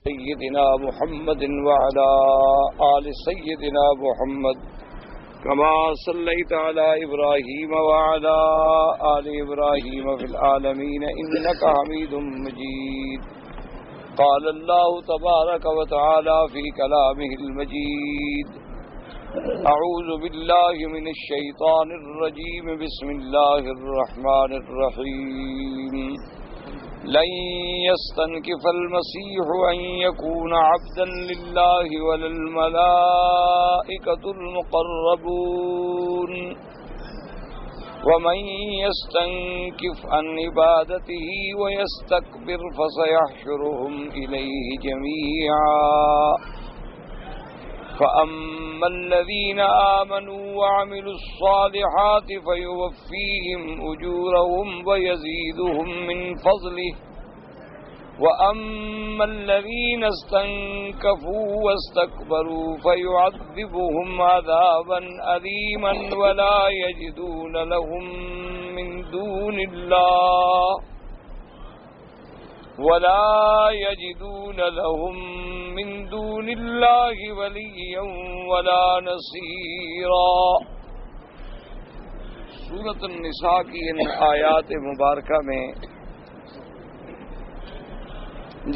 سيدنا محمد وعلى آل سيدنا محمد كما صليت على إبراهيم وعلى آل إبراهيم في العالمين إنك حميد مجيد. قال الله تبارك وتعالى في كلامه المجيد: أعوذ بالله من الشيطان الرجيم بسم الله الرحمن الرحيم. لن يستنكف المسيح أن يكون عبدا لله ولا الملائكة المقربون ومن يستنكف عن عبادته ويستكبر فسيحشرهم إليه جميعا. فأما الذين آمنوا وعملوا الصالحات فيوفيهم أجورهم ويزيدهم من فضله وأما الذين استنكفوا واستكبروا فيعذبهم عذابا أليما ولا يجدون لهم من دون الله وليا ولا نصيرا. سورۃ النساء کی ان آیات مبارکہ میں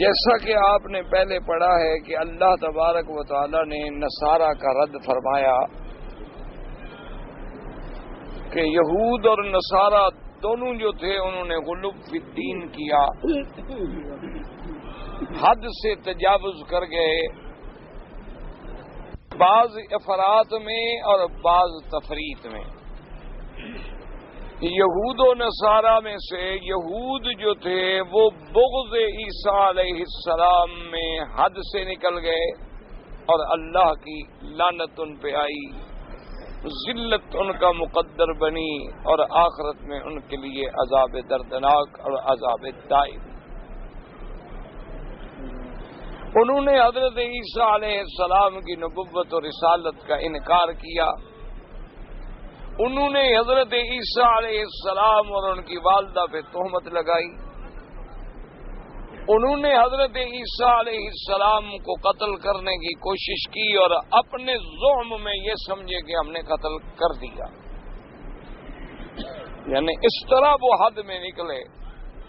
جیسا کہ آپ نے پہلے پڑھا ہے کہ اللہ تبارک و تعالی نے نصارہ کا رد فرمایا کہ یہود اور نصارہ دونوں جو تھے انہوں نے غلو فی الدین کیا، حد سے تجاوز کر گئے، بعض افراط میں اور بعض تفریط میں. یہود و نصارہ میں سے یہود جو تھے وہ بغض عیسیٰ علیہ السلام میں حد سے نکل گئے اور اللہ کی لعنت ان پہ آئی، ذلت ان کا مقدر بنی اور آخرت میں ان کے لیے عذاب دردناک اور عذاب دائم. انہوں نے حضرت عیسیٰ علیہ السلام کی نبوت اور رسالت کا انکار کیا. انہوں نے حضرت عیسیٰ علیہ السلام اور ان کی والدہ پہ تہمت لگائی. انہوں نے حضرت عیسیٰ علیہ السلام کو قتل کرنے کی کوشش کی اور اپنے زعم میں یہ سمجھے کہ ہم نے قتل کر دیا. یعنی اس طرح وہ حد میں نکلے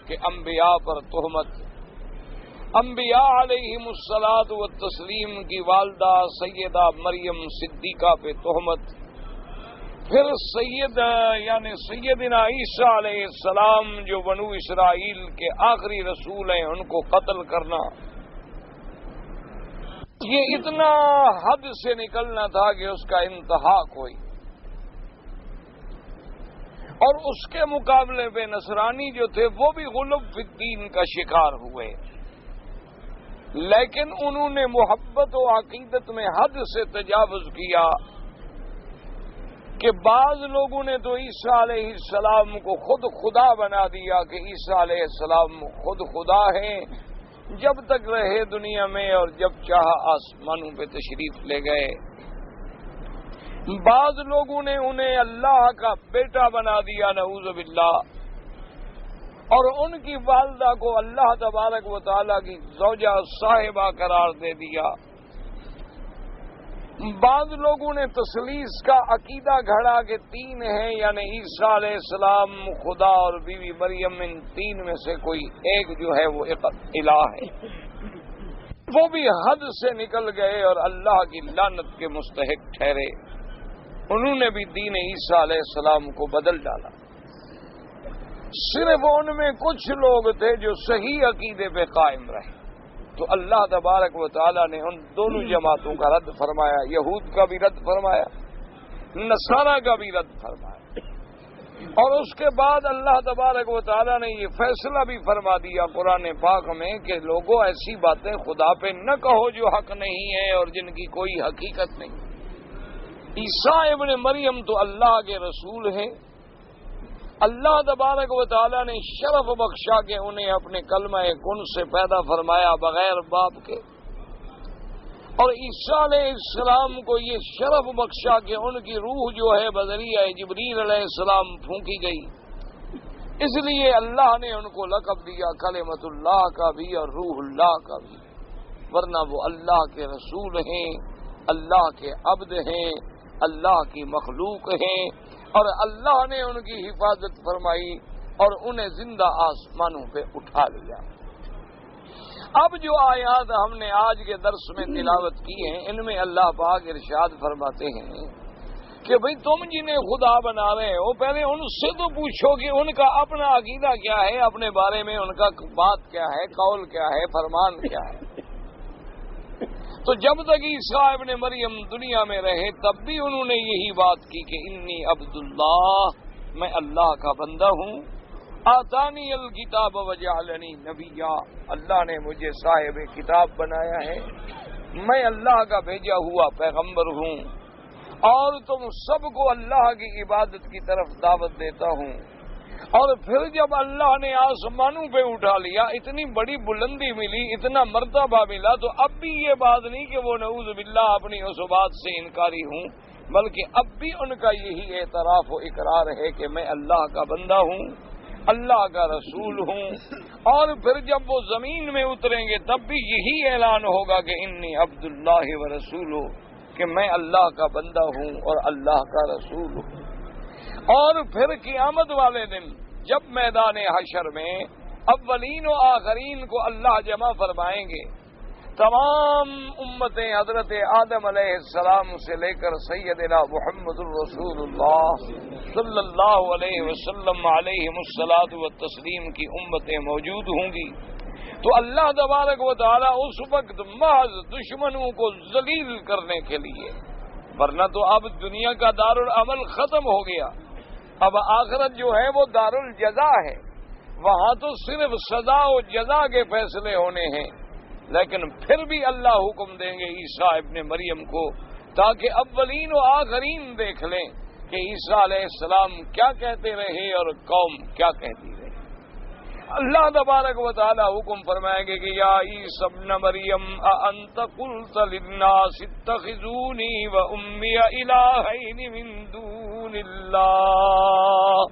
کہ انبیاء پر تہمت، انبیاء علیہم الصلاۃ والتسلیم کی والدہ سیدہ مریم صدیقہ پہ تہمت، پھر سیدنا عیسیٰ علیہ السلام جو بنو اسرائیل کے آخری رسول ہیں ان کو قتل کرنا. یہ اتنا حد سے نکلنا تھا کہ اس کا انتہا کوئی. اور اس کے مقابلے پہ نصرانی جو تھے وہ بھی غلو فی الدین کا شکار ہوئے، لیکن انہوں نے محبت و عقیدت میں حد سے تجاوز کیا کہ بعض لوگوں نے تو عیسیٰ علیہ السلام کو خود خدا بنا دیا کہ عیسیٰ علیہ السلام خود خدا ہیں جب تک رہے دنیا میں، اور جب چاہا آسمانوں پہ تشریف لے گئے. بعض لوگوں نے انہیں اللہ کا بیٹا بنا دیا نعوذ باللہ، اور ان کی والدہ کو اللہ تبارک و تعالیٰ کی زوجہ صاحبہ قرار دے دیا. بعض لوگوں نے تثلیث کا عقیدہ گھڑا کہ تین ہیں، یعنی عیسیٰ علیہ السلام، خدا اور بیوی مریم، ان تین میں سے کوئی ایک جو ہے وہ ایک الہ ہے. وہ بھی حد سے نکل گئے اور اللہ کی لعنت کے مستحق ٹھہرے. انہوں نے بھی دین عیسیٰ علیہ السلام کو بدل ڈالا. صرف ان میں کچھ لوگ تھے جو صحیح عقیدے پہ قائم رہے. تو اللہ تبارک و تعالیٰ نے ان دونوں جماعتوں کا رد فرمایا، یہود کا بھی رد فرمایا، نصارہ کا بھی رد فرمایا. اور اس کے بعد اللہ تبارک و تعالیٰ نے یہ فیصلہ بھی فرما دیا قرآن پاک میں کہ لوگوں ایسی باتیں خدا پہ نہ کہو جو حق نہیں ہے اور جن کی کوئی حقیقت نہیں. عیسیٰ ابن مریم تو اللہ کے رسول ہیں. اللہ تبارک و تعالیٰ نے شرف بخشا کہ انہیں اپنے کلمہ کن سے پیدا فرمایا بغیر باپ کے، اور عیسیٰ علیہ السلام کو یہ شرف بخشا کہ ان کی روح جو ہے بذریعہ جبریل علیہ السلام پھونکی گئی. اس لیے اللہ نے ان کو لقب دیا کلمۃ اللہ کا بھی اور روح اللہ کا بھی. ورنہ وہ اللہ کے رسول ہیں، اللہ کے عبد ہیں، اللہ کی مخلوق ہیں، اور اللہ نے ان کی حفاظت فرمائی اور انہیں زندہ آسمانوں پہ اٹھا لیا۔ اب جو آیات ہم نے آج کے درس میں تلاوت کی ہیں، ان میں اللہ پاک ارشاد فرماتے ہیں کہ بھئی تم جنہیں خدا بنا رہے ہو پہلے ان سے تو پوچھو کہ ان کا اپنا عقیدہ کیا ہے، اپنے بارے میں ان کا بات کیا ہے، قول کیا ہے، فرمان کیا ہے۔ تو جب تک عیسیٰ ابن مریم دنیا میں رہے تب بھی انہوں نے یہی بات کی کہ انی عبداللہ، میں اللہ کا بندہ ہوں، آتانی الکتاب وجعلنی نبیا، اللہ نے مجھے صاحب کتاب بنایا ہے، میں اللہ کا بھیجا ہوا پیغمبر ہوں، اور تم سب کو اللہ کی عبادت کی طرف دعوت دیتا ہوں۔ اور پھر جب اللہ نے آسمانوں پہ اٹھا لیا، اتنی بڑی بلندی ملی، اتنا مرتبہ ملا، تو اب بھی یہ بات نہیں کہ وہ نعوذ باللہ اپنی اس بات سے انکاری ہوں، بلکہ اب بھی ان کا یہی اعتراف و اقرار ہے کہ میں اللہ کا بندہ ہوں، اللہ کا رسول ہوں۔ اور پھر جب وہ زمین میں اتریں گے تب بھی یہی اعلان ہوگا کہ انی عبداللہ و رسولہ، کہ میں اللہ کا بندہ ہوں اور اللہ کا رسول ہوں۔ اور پھر قیامت والے دن جب میدان حشر میں اولین و آخرین کو اللہ جمع فرمائیں گے، تمام امتیں حضرت آدم علیہ السلام سے لے کر سیدنا محمد الرسول اللہ صلی اللہ علیہ وسلم علیہ الصلاۃ والتسلیم کی امتیں موجود ہوں گی، تو اللہ تبارک و تعالی اس وقت محض دشمنوں کو ذلیل کرنے کے لیے، ورنہ تو اب دنیا کا دارالعمل ختم ہو گیا، اب آخرت جو ہے وہ دارالجزا ہے، وہاں تو صرف سزا و جزا کے فیصلے ہونے ہیں، لیکن پھر بھی اللہ حکم دیں گے عیسیٰ ابن مریم کو، تاکہ اولین و آخرین دیکھ لیں کہ عیسیٰ علیہ السلام کیا کہتے رہے اور قوم کیا کہتی رہی۔ اللہ تبارک و تعالی حکم فرمائیں گے کہ یا عیسی ابن مریم اانت قلت للناس اتخذونی و امی الہین من دون اللہ،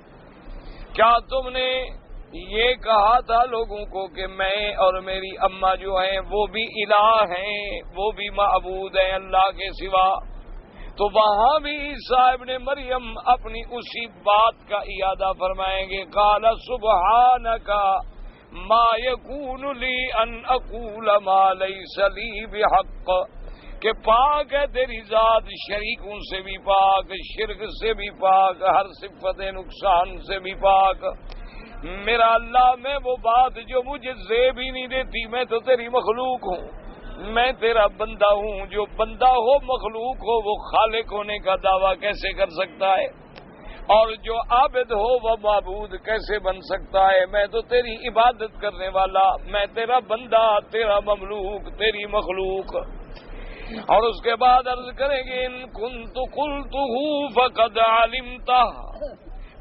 کیا تم نے یہ کہا تھا لوگوں کو کہ میں اور میری اماں جو ہیں وہ بھی الہ ہیں، وہ بھی معبود ہیں اللہ کے سوا؟ تو وہاں بھی عیسیٰ ابن مریم اپنی اسی بات کا اعادہ فرمائیں گے، قال سبحانک ما یکون لی ان اقول ما لیس لی بحق، کہ پاک ہے تیری ذات شریکوں سے بھی پاک، شرک سے بھی پاک، ہر صفت نقصان سے بھی پاک۔ میرا اللہ، میں وہ بات جو مجھے زیب ہی نہیں دیتی، میں تو تیری مخلوق ہوں، میں تیرا بندہ ہوں، جو بندہ ہو مخلوق ہو وہ خالق ہونے کا دعویٰ کیسے کر سکتا ہے؟ اور جو عابد ہو وہ معبود کیسے بن سکتا ہے؟ میں تو تیری عبادت کرنے والا، میں تیرا بندہ، تیرا مملوک، تیری مخلوق۔ اور اس کے بعد عرض کریں گے ان کنت قلتہ فقد علمتہ،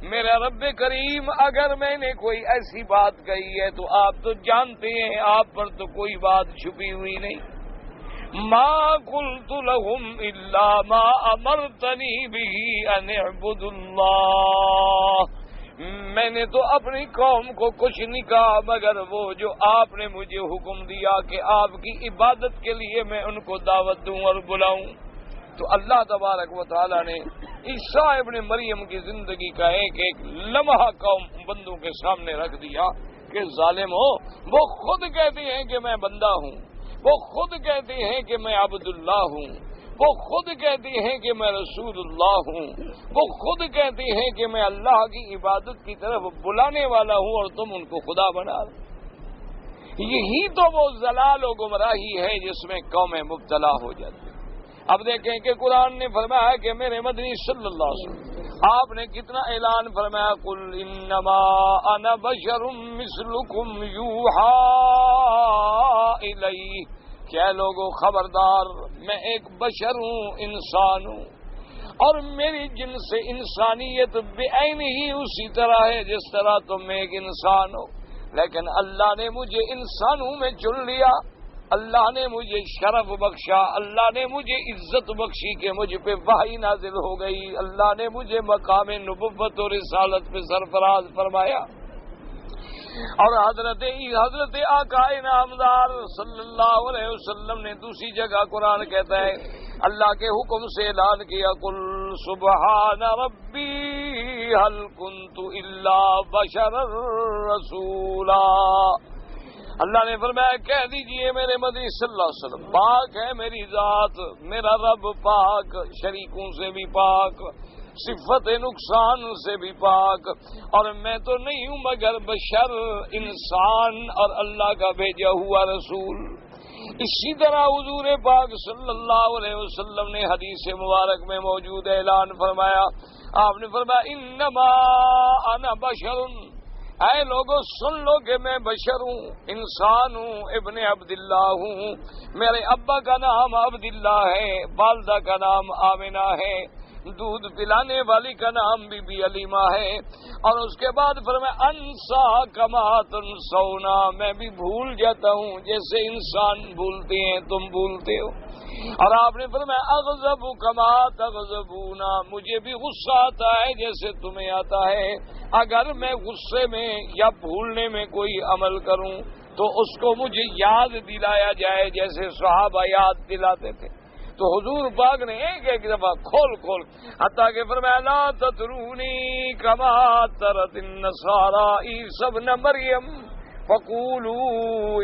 میرا رب کریم اگر میں نے کوئی ایسی بات کہی ہے تو آپ تو جانتے ہیں، آپ پر تو کوئی بات چھپی ہوئی نہیں۔ ما قلت لهم الا ما امرتنی به ان اعبدوا اللہ، میں نے تو اپنی قوم کو کچھ نہیں کہا مگر وہ جو آپ نے مجھے حکم دیا کہ آپ کی عبادت کے لیے میں ان کو دعوت دوں اور بلاؤں۔ تو اللہ تبارک و تعالی نے عیسیٰ ابن مریم کی زندگی کا ایک ایک لمحہ قوم بندوں کے سامنے رکھ دیا کہ ظالم ہو، وہ خود کہتے ہیں کہ میں بندہ ہوں، وہ خود کہتے ہیں کہ میں عبداللہ ہوں، وہ خود کہتے ہیں کہ میں رسول اللہ ہوں، وہ خود کہتے ہیں کہ میں اللہ کی عبادت کی طرف بلانے والا ہوں، اور تم ان کو خدا بنا دو۔ یہی تو وہ ضلال و گمراہی ہے جس میں قومیں مبتلا ہو جاتی ہیں۔ اب دیکھیں کہ قرآن نے فرمایا کہ میرے مدنی صلی اللہ علیہ وسلم آپ نے کتنا اعلان فرمایا، قل انما انا بشر مثلکم یوحی الی، کیا لوگوں خبردار، میں ایک بشر ہوں، انسان ہوں، اور میری جن سے انسانیت بعین ہی اسی طرح ہے جس طرح تم ایک انسان ہو، لیکن اللہ نے مجھے انسانوں میں چن لیا، اللہ نے مجھے شرف بخشا، اللہ نے مجھے عزت بخشی کہ مجھ پہ وحی نازل ہو گئی، اللہ نے مجھے مقام نبوت اور رسالت پہ سرفراز فرمایا۔ اور حضرت آقا انعامدار صلی اللہ علیہ وسلم نے دوسری جگہ قرآن کہتا ہے اللہ کے حکم سے اعلان کیا قل سبحان ربی هل كنت الا بشرا رسولا. اللہ نے فرمایا کہہ دیجئے میرے مدنی صلی اللہ علیہ وسلم پاک ہے میری ذات، میرا رب پاک، شریکوں سے بھی پاک، صفت نقصان سے بھی پاک، اور میں تو نہیں ہوں مگر بشر، انسان اور اللہ کا بھیجا ہوا رسول. اسی طرح حضور پاک صلی اللہ علیہ وسلم نے حدیث مبارک میں موجود اعلان فرمایا، آپ نے فرمایا انما انا بشر، اے لوگوں سن لو کہ میں بشر ہوں، انسان ہوں، ابن عبداللہ ہوں. میرے ابا کا نام عبداللہ ہے، والدہ کا نام آمنہ ہے، دودھ پلانے والی کا نام بی بی علیمہ ہے. اور اس کے بعد فرمایا انسا کما تنسونا، میں بھی بھول جاتا ہوں جیسے انسان بھولتے ہیں تم بھولتے ہو. اور آپ نے فرمایا اغضب کما تغضبونا، مجھے بھی غصہ آتا ہے جیسے تمہیں آتا ہے. اگر میں غصے میں یا بھولنے میں کوئی عمل کروں تو اس کو مجھے یاد دلایا جائے جیسے صحابہ یاد دلاتے تھے. تو حضور پاک نے ایک دفعہ کھول حتیٰ کہ فرمایا لا تطرونی کما طرت النصارى عیسی ابن مریم فقولوا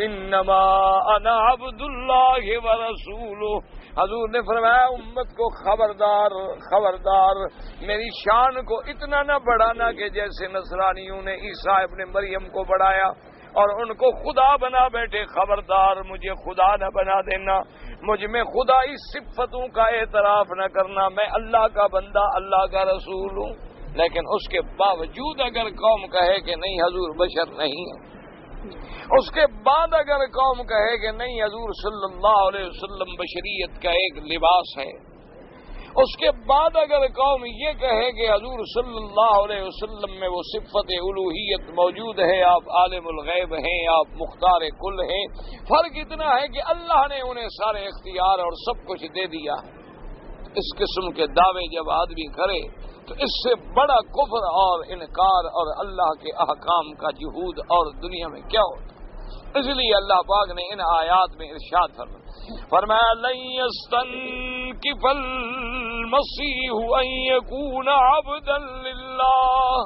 انما انا عبد اللہ ورسولہ. حضور نے فرمایا امت کو خبردار میری شان کو اتنا نہ بڑھانا کہ جیسے نصرانیوں نے عیسیٰ ابن مریم کو بڑھایا اور ان کو خدا بنا بیٹھے. خبردار مجھے خدا نہ بنا دینا، مجھ میں خدائی صفتوں کا اعتراف نہ کرنا. میں اللہ کا بندہ، اللہ کا رسول ہوں. لیکن اس کے باوجود اگر قوم کہے کہ نہیں حضور بشر نہیں ہے، اس کے بعد اگر قوم کہے کہ نہیں حضور صلی اللہ علیہ وسلم بشریت کا ایک لباس ہے، اس کے بعد اگر قوم یہ کہے کہ حضور صلی اللہ علیہ وسلم میں وہ صفت الوہیت موجود ہے، آپ عالم الغیب ہیں، آپ مختار کل ہیں، فرق اتنا ہے کہ اللہ نے انہیں سارے اختیار اور سب کچھ دے دیا. اس قسم کے دعوے جب آدمی کرے تو اس سے بڑا کفر اور انکار اور اللہ کے احکام کا جحود اور دنیا میں کیا ہوتا. اس لیے اللہ پاک نے ان آیات میں ارشاد فرمایا لن يستنكف المسيح ان يكون عبدا لله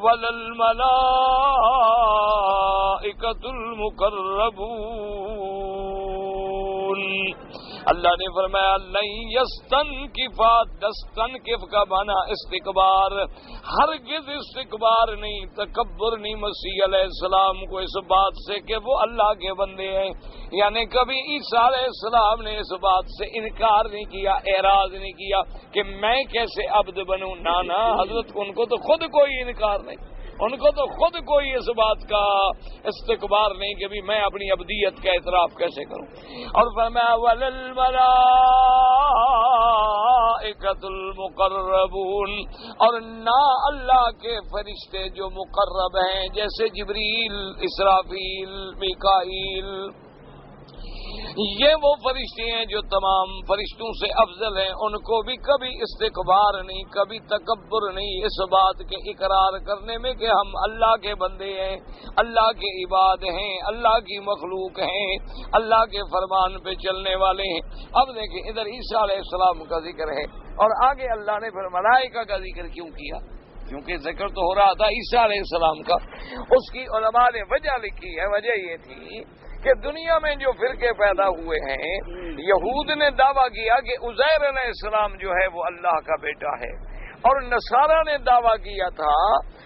ولا الملائكة المقربون. اللہ نے فرمایا لن يستنكف، تستنكف کا معنی استکبار، ہرگز استکبار نہیں، تکبر نہیں مسیح علیہ السلام کو اس بات سے کہ وہ اللہ کے بندے ہیں. یعنی کبھی عیسیٰ علیہ السلام نے اس بات سے انکار نہیں کیا، اعراض نہیں کیا کہ میں کیسے عبد بنوں. نانا حضرت ان کو تو خود کوئی انکار نہیں، ان کو تو خود کوئی اس بات کا استکبار نہیں کہ بھی میں اپنی عبدیت کا اعتراف کیسے کروں. اور فرمایا وَلِلْمَلَائِكَةُ الْمُقَرَّبُونَ، اور نہ اللہ کے فرشتے جو مقرب ہیں جیسے جبریل، اسرافیل، میکائیل، یہ وہ فرشتے ہیں جو تمام فرشتوں سے افضل ہیں. ان کو بھی کبھی استکبار نہیں، کبھی تکبر نہیں اس بات کے اقرار کرنے میں کہ ہم اللہ کے بندے ہیں، اللہ کے عباد ہیں، اللہ کی مخلوق ہیں، اللہ کے فرمان پہ چلنے والے ہیں. اب دیکھیں ادھر عیسیٰ علیہ السلام کا ذکر ہے اور آگے اللہ نے پھر ملائکہ کا ذکر کیوں کیا؟ کیونکہ ذکر تو ہو رہا تھا عیسیٰ علیہ السلام کا. اس کی علماء نے وجہ لکھی ہے، وجہ یہ تھی کہ دنیا میں جو فرقے پیدا ہوئے ہیں، یہود نے دعویٰ کیا کہ عزیر علیہ السلام جو ہے وہ اللہ کا بیٹا ہے، اور نصارہ نے دعویٰ کیا تھا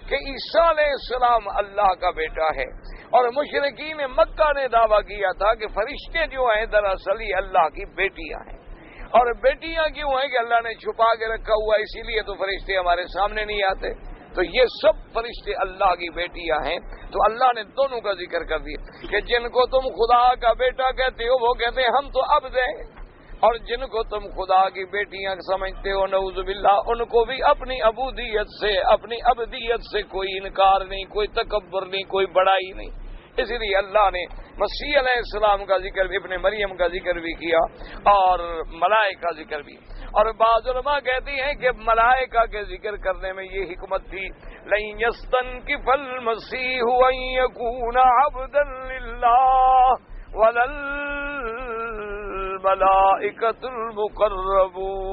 کہ عیسیٰ علیہ السلام اللہ کا بیٹا ہے، اور مشرکین مکہ نے دعویٰ کیا تھا کہ فرشتے جو ہیں دراصل یہ اللہ کی بیٹیاں ہیں. اور بیٹیاں کیوں ہیں کہ اللہ نے چھپا کے رکھا ہوا، اسی لیے تو فرشتے ہمارے سامنے نہیں آتے. تو یہ سب فرشتے اللہ کی بیٹیاں ہیں. تو اللہ نے دونوں کا ذکر کر دیا کہ جن کو تم خدا کا بیٹا کہتے ہو وہ کہتے ہیں ہم تو عبد ہیں، اور جن کو تم خدا کی بیٹیاں سمجھتے ہو نعوذ باللہ ان کو بھی اپنی عبودیت سے، اپنی عبدیت سے کوئی انکار نہیں، کوئی تکبر نہیں، کوئی بڑائی نہیں. اس لیے اللہ نے مسیح علیہ السلام کا ذکر، ابن مریم کا ذکر بھی کیا اور ملائکہ کا ذکر بھی. اور بعض علماء کہتی ہیں کہ ملائکہ کے ذکر کرنے میں یہ حکمت تھی، لن یستنکف المسیح ان یکون عبدا للہ ولا الملائکۃ المقربون۔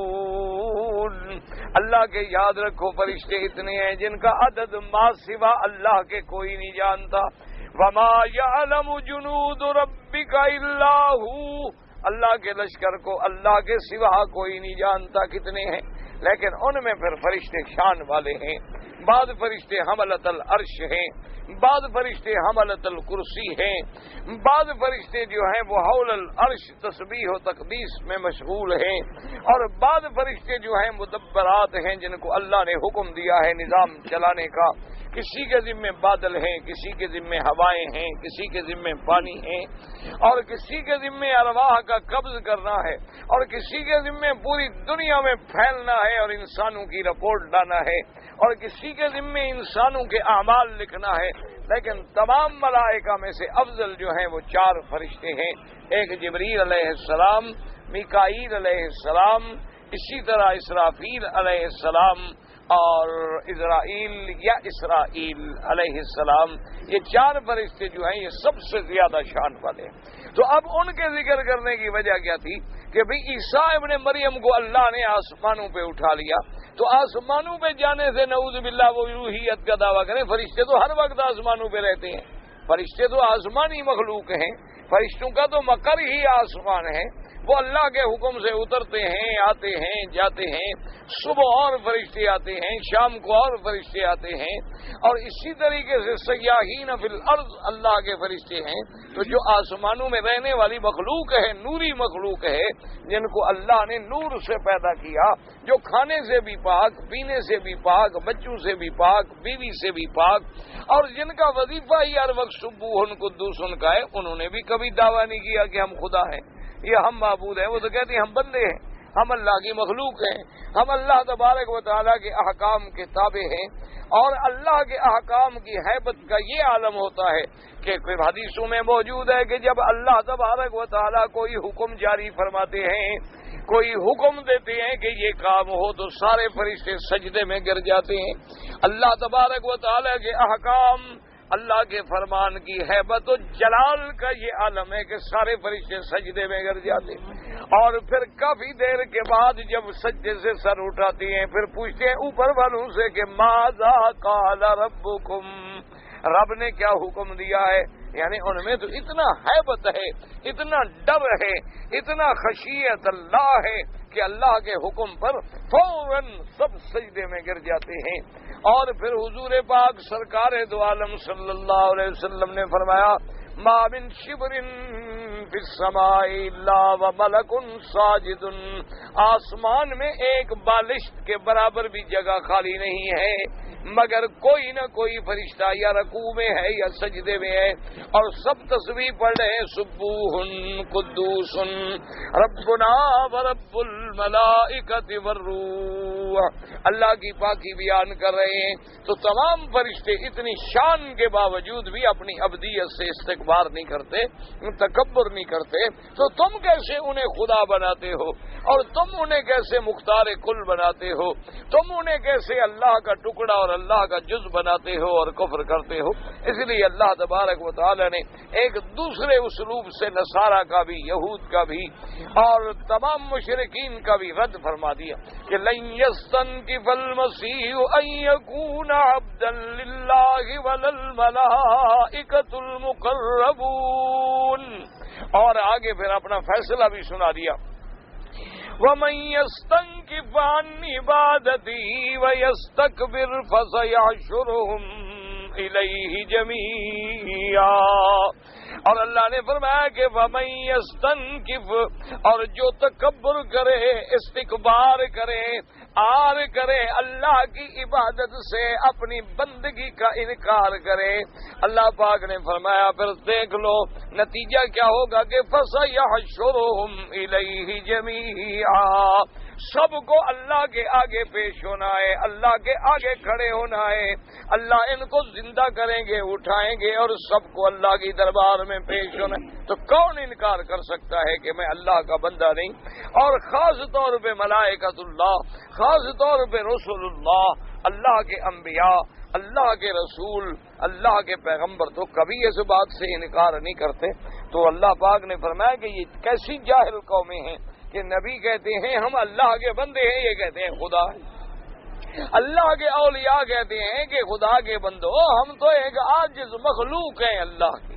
اللہ کے یاد رکھو فرشتے اتنے ہیں جن کا عدد ما سوا اللہ کے کوئی نہیں جانتا، وما یعلم جنود ربک الا ہو، اللہ کے لشکر کو اللہ کے سوا کوئی نہیں جانتا کتنے ہیں، لیکن ان میں پھر فرشتے شان والے ہیں، بعض فرشتے حملۃ العرش ہیں، بعض فرشتے حملۃ الکرسی ہیں، بعض فرشتے جو ہیں وہ حول العرش تسبیح و تقدیس میں مشغول ہیں، اور بعض فرشتے جو ہیں مدبرات ہیں جن کو اللہ نے حکم دیا ہے نظام چلانے کا، کسی کے ذمے بادل ہیں، کسی کے ذمے ہوائیں ہیں، کسی کے ذمے پانی ہیں، اور کسی کے ذمے ارواح کا قبض کرنا ہے، اور کسی کے ذمے پوری دنیا میں پھیلنا ہے اور انسانوں کی رپورٹ لانا ہے، اور کسی کے ذمے انسانوں کے اعمال لکھنا ہے۔ لیکن تمام ملائکہ میں سے افضل جو ہیں وہ 4 فرشتے ہیں، ایک جبریل علیہ السلام، میکائیل علیہ السلام، اسی طرح اسرافیل علیہ السلام اور عزرائیل یا اسرائیل علیہ السلام۔ یہ 4 فرشتے جو ہیں یہ سب سے زیادہ شان والے ہیں۔ تو اب ان کے ذکر کرنے کی وجہ کیا تھی کہ بھئی عیسیٰ ابن مریم کو اللہ نے آسمانوں پہ اٹھا لیا، تو آسمانوں پہ جانے سے نعوذ باللہ وہ الوہیت کا دعویٰ کریں، فرشتے تو ہر وقت آسمانوں پہ رہتے ہیں، فرشتے تو آسمانی مخلوق ہیں، فرشتوں کا تو مقر ہی آسمان ہے، وہ اللہ کے حکم سے اترتے ہیں، آتے ہیں، جاتے ہیں، صبح اور فرشتے آتے ہیں، شام کو اور فرشتے آتے ہیں، اور اسی طریقے سے سیاحین فی الارض اللہ کے فرشتے ہیں۔ تو جو آسمانوں میں رہنے والی مخلوق ہے، نوری مخلوق ہے، جن کو اللہ نے نور سے پیدا کیا، جو کھانے سے بھی پاک، پینے سے بھی پاک، بچوں سے بھی پاک، بیوی سے بھی پاک، اور جن کا وظیفہ ہی ہر وقت سبوح قدوس کا ہے، انہوں نے بھی کبھی دعویٰ نہیں کیا کہ ہم خدا ہیں، یہ ہم معبود ہیں، وہ تو کہتے ہیں ہم بندے ہیں، ہم اللہ کی مخلوق ہیں، ہم اللہ تبارک و تعالیٰ کے احکام کے تابع ہیں۔ اور اللہ کے احکام کی ہیبت کا یہ عالم ہوتا ہے کہ حدیثوں میں موجود ہے کہ جب اللہ تبارک و تعالیٰ کوئی حکم جاری فرماتے ہیں، کوئی حکم دیتے ہیں کہ یہ کام ہو، تو سارے فرشتے سجدے میں گر جاتے ہیں۔ اللہ تبارک و تعالیٰ کے احکام، اللہ کے فرمان کی ہیبت و جلال کا یہ عالم ہے کہ سارے فرشتے سجدے میں گر جاتے ہیں، اور پھر کافی دیر کے بعد جب سجدے سے سر اٹھاتے ہیں پھر پوچھتے ہیں اوپر والوں سے کہ ماذا قال ربکم، رب نے کیا حکم دیا ہے؟ یعنی ان میں تو اتنا ہیبت ہے، اتنا ڈر ہے، اتنا خشیت اللہ ہے کہ اللہ کے حکم پر فوراً سب سجدے میں گر جاتے ہیں۔ اور پھر حضور پاک سرکار دو عالم صلی اللہ علیہ وسلم نے فرمایا ما من شبر فی السماء الا وملک ساجد، آسمان میں ایک بالشت کے برابر بھی جگہ خالی نہیں ہے مگر کوئی نہ کوئی فرشتہ یا رکوع میں ہے یا سجدے میں ہے، اور سب تسبیح پڑھ رہے ہیں سبوح قدوس ربنا ورب الملائکۃ والروح، اللہ کی پاکی بیان کر رہے ہیں۔ تو تمام فرشتے اتنی شان کے باوجود بھی اپنی ابدیت سے استکبار نہیں کرتے، تکبر نہیں کرتے، تو تم کیسے انہیں خدا بناتے ہو، اور تم انہیں کیسے مختار کل بناتے ہو، تم انہیں کیسے اللہ کا ٹکڑا اور اللہ کا جز بناتے ہو اور کفر کرتے ہو۔ اس لیے اللہ تبارک و تعالی نے ایک دوسرے اسلوب سے نصارہ کا بھی، یہود کا بھی اور تمام مشرکین کا بھی رد فرما دیا کہ لن یستنکف المسیح ان یکون عبدا للہ ولا الملائکۃ المقربون، اور آگے پھر اپنا فیصلہ بھی سنا دیا وَمَن يَسْتَنكِفْ عَنْ عِبَادَتِهِ وَيَسْتَكْبِرْ فَسَيَحْشُرُهُمْ إِلَيْهِ جَمِيعًا، اور اللہ نے فرمایا کہ وَمَن يَسْتَنكِفْ، اور جو تکبر کرے، استکبار کرے، آر کرے، اللہ کی عبادت سے اپنی بندگی کا انکار کرے، اللہ پاک نے فرمایا پھر دیکھ لو نتیجہ کیا ہوگا کہ فَسَيَحْشُرُهُمْ إِلَيْهِ جَمِيعًا، سب کو اللہ کے آگے پیش ہونا ہے، اللہ کے آگے کھڑے ہونا ہے، اللہ ان کو زندہ کریں گے، اٹھائیں گے اور سب کو اللہ کی دربار میں پیش ہونا ہے۔ تو کون انکار کر سکتا ہے کہ میں اللہ کا بندہ نہیں؟ اور خاص طور پہ ملائکۃ اللہ، خاص طور پہ رسول اللہ، اللہ کے انبیاء، اللہ کے رسول، اللہ کے پیغمبر تو کبھی اس بات سے انکار نہیں کرتے۔ تو اللہ پاک نے فرمایا کہ یہ کیسی جاہل قومیں ہیں کہ نبی کہتے ہیں ہم اللہ کے بندے ہیں، یہ کہتے ہیں خدا ہے۔ اللہ کے اولیاء کہتے ہیں کہ خدا کے بندو ہم تو ایک عاجز مخلوق ہیں اللہ کی،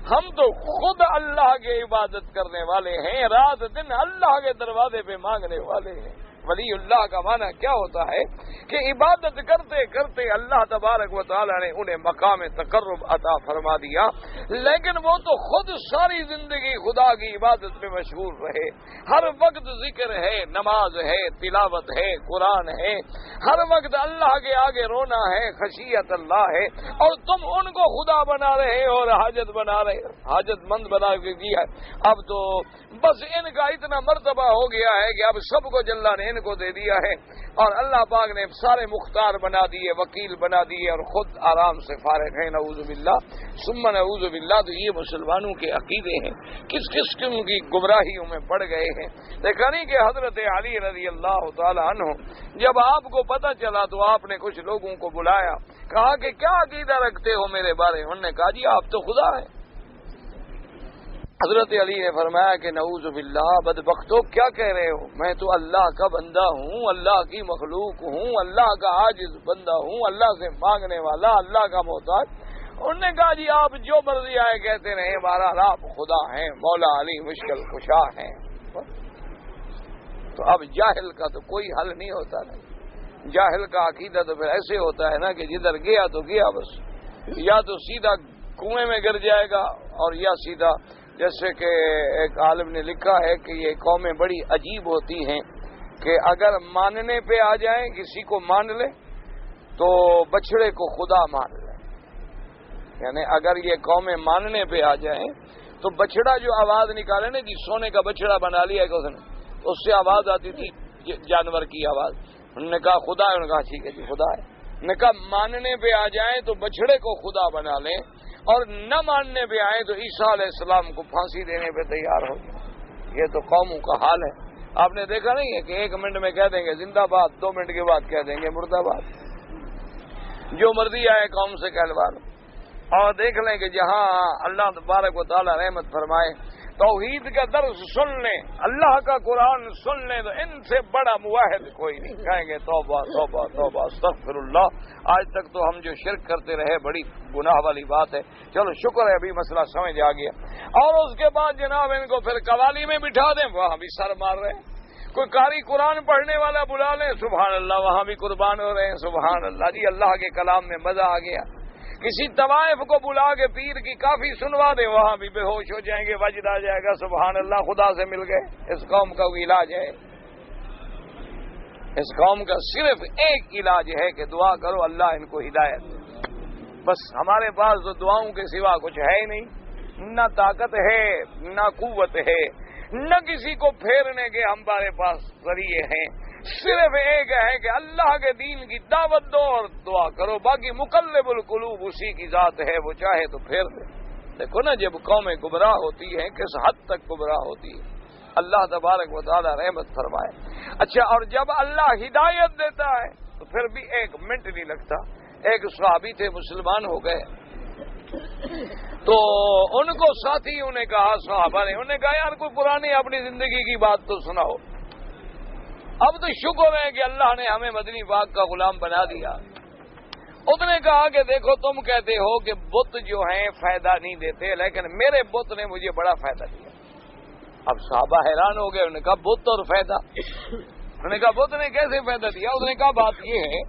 ہم تو خود اللہ کی عبادت کرنے والے ہیں، رات دن اللہ کے دروازے پہ مانگنے والے ہیں۔ ولی اللہ کا معنی کیا ہوتا ہے کہ عبادت کرتے کرتے اللہ تبارک و تعالی نے انہیں مقام تقرب عطا فرما دیا، لیکن وہ تو خود ساری زندگی خدا کی عبادت میں مشغول رہے، ہر وقت ذکر ہے، نماز ہے، تلاوت ہے، قرآن ہے، ہر وقت اللہ کے آگے رونا ہے، خشیت اللہ ہے، اور تم ان کو خدا بنا رہے اور حاجت بنا رہے، حاجت مند بنا کے دیا۔ اب تو بس ان کا اتنا مرتبہ ہو گیا ہے کہ اب سب کو اللہ نے ان کو دے دیا ہے، اور اللہ پاک نے سارے مختار بنا دیے، وکیل بنا دیے، اور خود آرام سے فارغ ہیں، نعوذ باللہ ثم نعوذ باللہ۔ تو یہ مسلمانوں کے عقیدے ہیں، کس قسم کی گمراہیوں میں پڑ گئے ہیں۔ دیکھا نہیں کہ حضرت علی رضی اللہ تعالی عنہ جب آپ کو پتہ چلا تو آپ نے کچھ لوگوں کو بلایا، کہا کہ کیا عقیدہ رکھتے ہو میرے بارے میں؟ انہوں نے کہا جی آپ تو خدا ہیں۔ حضرت علی نے فرمایا کہ نعوذ باللہ بدبختو کیا کہہ رہے ہو، میں تو اللہ کا بندہ ہوں، اللہ کی مخلوق ہوں، اللہ کا عاجز بندہ ہوں، اللہ سے مانگنے والا، اللہ کا محتاج۔ انہوں نے کہا جی آپ جو مرضی آئے کہتے رہے، بہرحال آپ خدا ہیں، مولا علی مشکل کشا ہیں۔ تو اب جاہل کا تو کوئی حل نہیں ہوتا نا، جاہل کا عقیدہ تو پھر ایسے ہوتا ہے نا کہ جدھر گیا تو گیا، بس یا تو سیدھا کنویں میں گر جائے گا، اور یا سیدھا جیسے کہ ایک عالم نے لکھا ہے کہ یہ قومیں بڑی عجیب ہوتی ہیں کہ اگر ماننے پہ آ جائیں، کسی کو مان لے تو بچڑے کو خدا مان لے، یعنی اگر یہ قومیں ماننے پہ آ جائیں تو بچڑا جو آواز نکالے نا جی سونے کا بچڑا بنا لیا کہ اس نے، اس سے آواز آتی تھی جانور کی آواز، انہوں نے کہا خدا ہے، انہوں نے کہا ٹھیک ہے جی خدا ہے۔ انہوں نے کہا ماننے پہ آ جائیں تو بچڑے کو خدا بنا لیں، اور نہ ماننے پہ آئے تو عیسیٰ علیہ السلام کو پھانسی دینے پہ تیار ہو۔ یہ تو قوموں کا حال ہے۔ آپ نے دیکھا نہیں ہے کہ 1 منٹ میں کہہ دیں گے زندہ باد، 2 منٹ کے بعد کہہ دیں گے مردہ باد، جو مرضی آئے قوم سے کہلوا لو۔ اور دیکھ لیں کہ جہاں اللہ تبارک و تعالی رحمت فرمائے، توحید کا درس سن لیں، اللہ کا قرآن سن لیں، تو ان سے بڑا موحد کوئی نہیں۔ کہیں گے توبہ توبہ توبہ استغفر اللہ، آج تک تو ہم جو شرک کرتے رہے بڑی گناہ والی بات ہے، چلو شکر ہے ابھی مسئلہ سمجھ آ گیا۔ اور اس کے بعد جناب ان کو پھر قوالی میں بٹھا دیں، وہاں بھی سر مار رہے ہیں۔ کوئی قاری قرآن پڑھنے والا بلا لیں، سبحان اللہ، وہاں بھی قربان ہو رہے ہیں، سبحان اللہ جی، اللہ کے کلام میں مزہ آ گیا۔ کسی طوائف کو بلا کے پیر کی کافی سنوا دیں، وہاں بھی بے ہوش ہو جائیں گے، وجد آ جائے گا، سبحان اللہ خدا سے مل گئے۔ اس قوم کا کوئی علاج ہے؟ اس قوم کا صرف ایک علاج ہے کہ دعا کرو اللہ ان کو ہدایت دے۔ بس ہمارے پاس تو دعاؤں کے سوا کچھ ہے ہی نہیں، نہ طاقت ہے نہ قوت ہے، نہ کسی کو پھیرنے کے ہمارے پاس ذریعے ہیں، صرف ایک ہے کہ اللہ کے دین کی دعوت دو اور دعا کرو، باقی مقلب القلوب اسی کی ذات ہے، وہ چاہے تو پھیر دے۔ دیکھو نا جب قومیں گمراہ ہوتی ہیں کس حد تک گمراہ ہوتی ہے، اللہ تبارک و تعالی رحمت فرمائے۔ اچھا، اور جب اللہ ہدایت دیتا ہے تو پھر بھی 1 منٹ نہیں لگتا۔ ایک صحابی تھے مسلمان ہو گئے، تو ان کو ساتھیوں نے کہا، صحابہ نے انہوں نے کہا یار کوئی پرانی اپنی زندگی کی بات تو سناؤ۔ اب تو شکر ہے کہ اللہ نے ہمیں مدنی پاک کا غلام بنا دیا۔ اس نے کہا کہ دیکھو تم کہتے ہو کہ بت جو ہیں فائدہ نہیں دیتے، لیکن میرے بت نے مجھے بڑا فائدہ دیا۔ اب صحابہ حیران ہو گئے، انہوں نے کہا بت اور فائدہ؟ انہوں نے کہا بت نے کیسے فائدہ دیا؟ اس نے کہا بات یہ ہے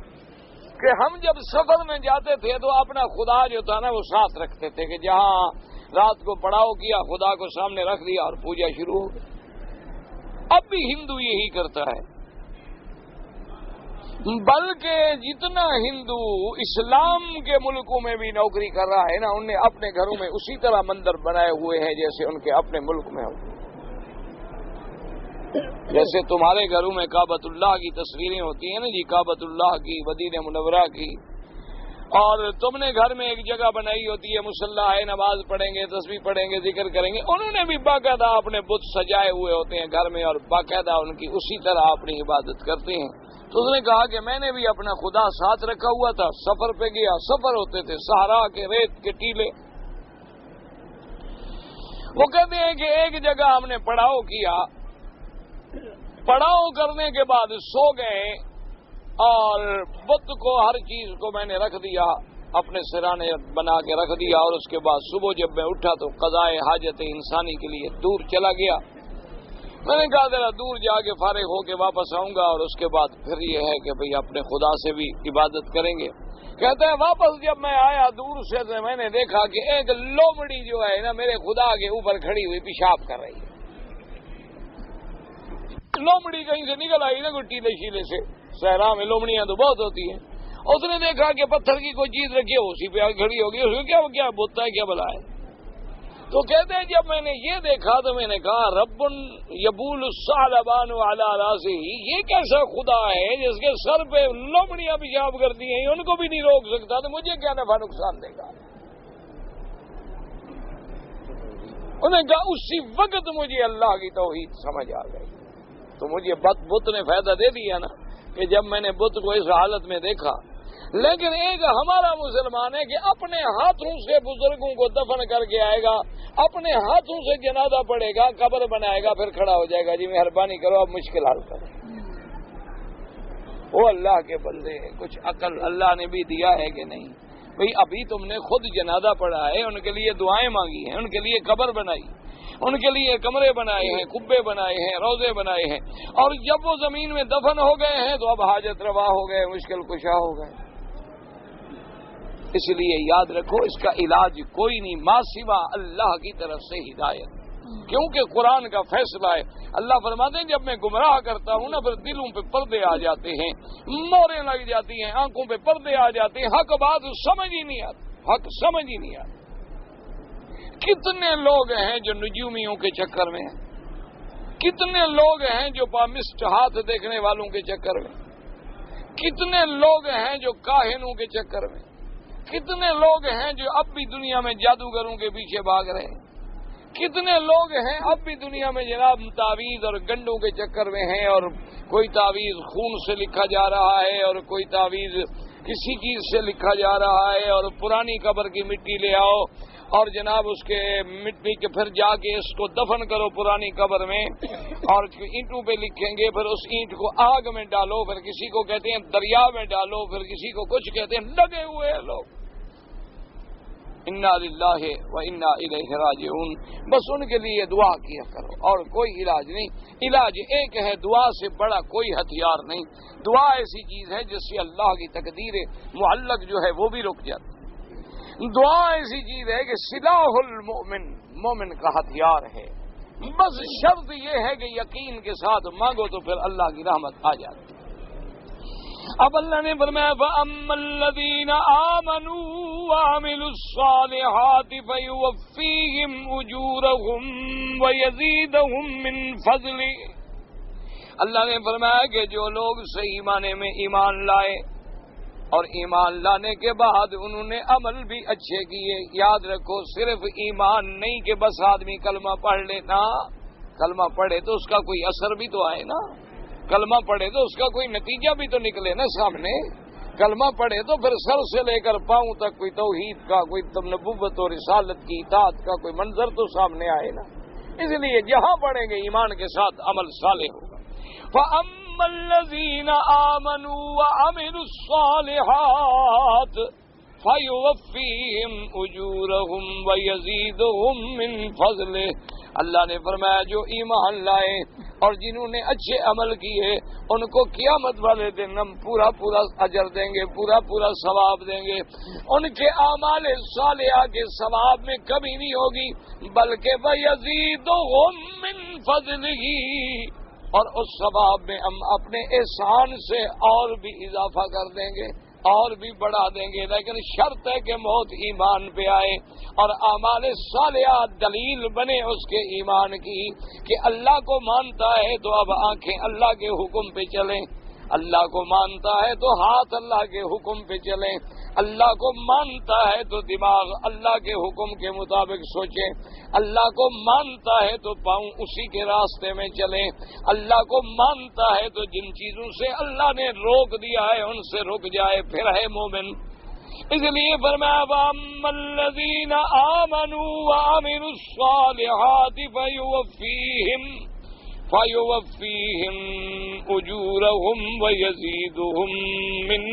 کہ ہم جب سفر میں جاتے تھے تو اپنا خدا جو تھا نا وہ ساتھ رکھتے تھے، کہ جہاں رات کو پڑاؤ کیا خدا کو سامنے رکھ دیا اور پوجا شروع ہو گئی۔ اب بھی ہندو یہی کرتا ہے، بلکہ جتنا ہندو اسلام کے ملکوں میں بھی نوکری کر رہا ہے نا، انہوں نے اپنے گھروں میں اسی طرح مندر بنائے ہوئے ہیں جیسے ان کے اپنے ملک میں ہو۔ جیسے تمہارے گھروں میں کعبۃ اللہ کی تصویریں ہوتی ہیں نا جی، کعبۃ اللہ کی، مدینہ منورہ کی، اور تم نے گھر میں ایک جگہ بنائی ہوتی ہے، مصلی ہے، نماز پڑھیں گے، تسبیح پڑھیں گے، ذکر کریں گے، انہوں نے بھی باقاعدہ اپنے بت سجائے ہوئے ہوتے ہیں گھر میں، اور باقاعدہ ان کی اسی طرح اپنی عبادت کرتے ہیں۔ تو اس نے کہا کہ میں نے بھی اپنا خدا ساتھ رکھا ہوا تھا، سفر پہ گیا، سفر ہوتے تھے صحرا کے ریت کے ٹیلے، وہ کہتے ہیں کہ ایک جگہ ہم نے پڑاؤ کیا، پڑاؤ کرنے کے بعد سو گئے، اور بت کو، ہر چیز کو میں نے رکھ دیا، اپنے سرانے بنا کے رکھ دیا، اور اس کے بعد صبح جب میں اٹھا تو قضائے حاجت انسانی کے لیے دور چلا گیا۔ میں نے کہا ذرا دور جا کے فارغ ہو کے واپس آؤں گا، اور اس کے بعد پھر یہ ہے کہ بھئی اپنے خدا سے بھی عبادت کریں گے۔ کہتا ہے واپس جب میں آیا دور سے تو میں نے دیکھا کہ ایک لومڑی جو ہے نا میرے خدا کے اوپر کھڑی ہوئی پیشاب کر رہی ہے۔ لومڑی کہیں سے نکل آئی نا کوئی ٹیلے شیلے سے، صحرا میں لومڑیاں تو بہت ہوتی ہیں۔ اس نے دیکھا کہ پتھر کی کوئی چیز رکھی ہے، اسی پہ کھڑی ہوگی، اس کو کیا بوتا ہے، کیا بلا ہے؟ تو کہتے ہیں جب میں نے یہ دیکھا تو میں نے کہا رب یبول الثعلبان علی راسہ، یہ کیسا خدا ہے جس کے سر پہ لومڑیاں پیشاب کرتی ہیں، ان کو بھی نہیں روک سکتا، تو مجھے کیا نفع نقصان دے گا؟ انہوں نے کہا اسی وقت مجھے اللہ کی توحید سمجھ آ گئی۔ تو مجھے بت نے فائدہ دے دیا نا کہ جب میں نے بت کو اس حالت میں دیکھا۔ لیکن ایک ہمارا مسلمان ہے کہ اپنے ہاتھوں سے بزرگوں کو دفن کر کے آئے گا، اپنے ہاتھوں سے جنازہ پڑے گا، قبر بنائے گا، پھر کھڑا ہو جائے گا جی مہربانی کرو اب مشکل حل کرو۔ وہ اللہ کے بندے ہیں، کچھ عقل اللہ نے بھی دیا ہے کہ نہیں؟ بھئی ابھی تم نے خود جنازہ پڑھا ہے، ان کے لیے دعائیں مانگی ہیں، ان کے لیے قبر بنائی، ان کے لیے کمرے بنائے ہیں، کبے بنائے ہیں، روزے بنائے ہیں، اور جب وہ زمین میں دفن ہو گئے ہیں تو اب حاجت روا ہو گئے، مشکل کشا ہو گئے۔ اس لیے یاد رکھو اس کا علاج کوئی نہیں ما سوا اللہ کی طرف سے ہدایت، کیونکہ قرآن کا فیصلہ ہے۔ اللہ فرماتے ہیں جب میں گمراہ کرتا ہوں نا پھر دلوں پہ پردے آ جاتے ہیں، موریں لگ جاتی ہیں، آنکھوں پہ پردے آ جاتے ہیں، حق بات سمجھ ہی نہیں آتی، حق سمجھ ہی نہیں آتی۔ کتنے لوگ ہیں جو نجومیوں کے چکر میں ہیں، کتنے لوگ ہیں جو پامسٹ ہاتھ دیکھنے والوں کے چکر میں، کتنے لوگ ہیں جو کاہنوں کے چکر میں، کتنے لوگ ہیں جو اب بھی دنیا میں جادوگروں کے پیچھے بھاگ رہے ہیں، کتنے لوگ ہیں اب بھی دنیا میں جناب تعویذ اور گنڈوں کے چکر میں ہیں، اور کوئی تعویذ خون سے لکھا جا رہا ہے، اور کوئی تعویذ کسی چیز سے لکھا جا رہا ہے، اور پرانی قبر کی مٹی لے آؤ اور جناب اس کے مٹی کے پھر جا کے اس کو دفن کرو پرانی قبر میں، اور اینٹوں پہ لکھیں گے، پھر اس اینٹ کو آگ میں ڈالو، پھر کسی کو کہتے ہیں دریا میں ڈالو، پھر کسی کو کچھ کہتے ہیں، لگے ہوئے ہیں لوگ۔ انا للہ و انا الیہ راجعون، بس ان کے لیے دعا کیا کرو اور کوئی علاج نہیں۔ علاج ایک ہے، دعا سے بڑا کوئی ہتھیار نہیں۔ دعا ایسی چیز ہے جس سے اللہ کی تقدیر معلق جو ہے وہ بھی رک جاتی۔ دعا ایسی چیز ہے کہ سلاح المؤمن، مومن کا ہتھیار ہے، بس شرط یہ ہے کہ یقین کے ساتھ مانگو تو پھر اللہ کی رحمت آ جاتی۔ اب اللہ نے فرمایا فَأَمَّا الَّذِينَ آمَنُوا وَعَمِلُوا الصَّالِحَاتِ فَيُوَفِّيهِمْ أُجُورَهُمْ وَيَزِيدُهُمْ مِنْ فَضْلِهِ۔ اللہ نے فرمایا کہ جو لوگ صحیح معنی میں ایمان لائے اور ایمان لانے کے بعد انہوں نے عمل بھی اچھے کیے، یاد رکھو صرف ایمان نہیں کہ بس آدمی کلمہ پڑھ لینا، کلمہ پڑھے تو اس کا کوئی اثر بھی تو آئے نا، کلمہ پڑھے تو اس کا کوئی نتیجہ بھی تو نکلے نا سامنے، کلمہ پڑھے تو پھر سر سے لے کر پاؤں تک کوئی توحید کا، کوئی نبوت اور رسالت کی اطاعت کا کوئی منظر تو سامنے آئے نا۔ اس لیے جہاں پڑھیں گے ایمان کے ساتھ عمل صالح ہوگا۔ فَأَمَّا الَّذِينَ آمَنُوا وَعَمِلُوا الصَّالِحَاتِ فَيُوَفِّيهِمْ أُجُورَهُمْ وَيَزِيدُهُمْ مِنْ فَضْلِهِ۔ اللہ نے فرمایا جو ایمان لائے اور جنہوں نے اچھے عمل کیے ان کو قیامت والے دن ہم پورا پورا اجر دیں گے، پورا پورا ثواب دیں گے۔ ان کے اعمال صالحہ کے ثواب میں کمی نہیں ہوگی، بلکہ وَيَزِيدُهُمْ مِنْ فَضْلِهِ، اور اس ثواب میں ہم اپنے احسان سے اور بھی اضافہ کر دیں گے۔ اور بھی بڑھا دیں گے، لیکن شرط ہے کہ موت ایمان پہ آئے اور اعمال صالحہ دلیل بنے اس کے ایمان کی کہ اللہ کو مانتا ہے تو اب آنکھیں اللہ کے حکم پہ چلیں، اللہ کو مانتا ہے تو ہاتھ اللہ کے حکم پہ چلیں، اللہ کو مانتا ہے تو دماغ اللہ کے حکم کے مطابق سوچیں، اللہ کو مانتا ہے تو پاؤں اسی کے راستے میں چلیں، اللہ کو مانتا ہے تو جن چیزوں سے اللہ نے روک دیا ہے ان سے رک جائے، پھر ہے مومن۔ اس لیے فرمایا وَأَمَّا الَّذِينَ آمَنُوا وَعَمِلُوا الصَّالِحَاتِ فَيُوَفِّيهِمْ أُجُورَهُمْ وَيَزِيدُهُمْ مِنْ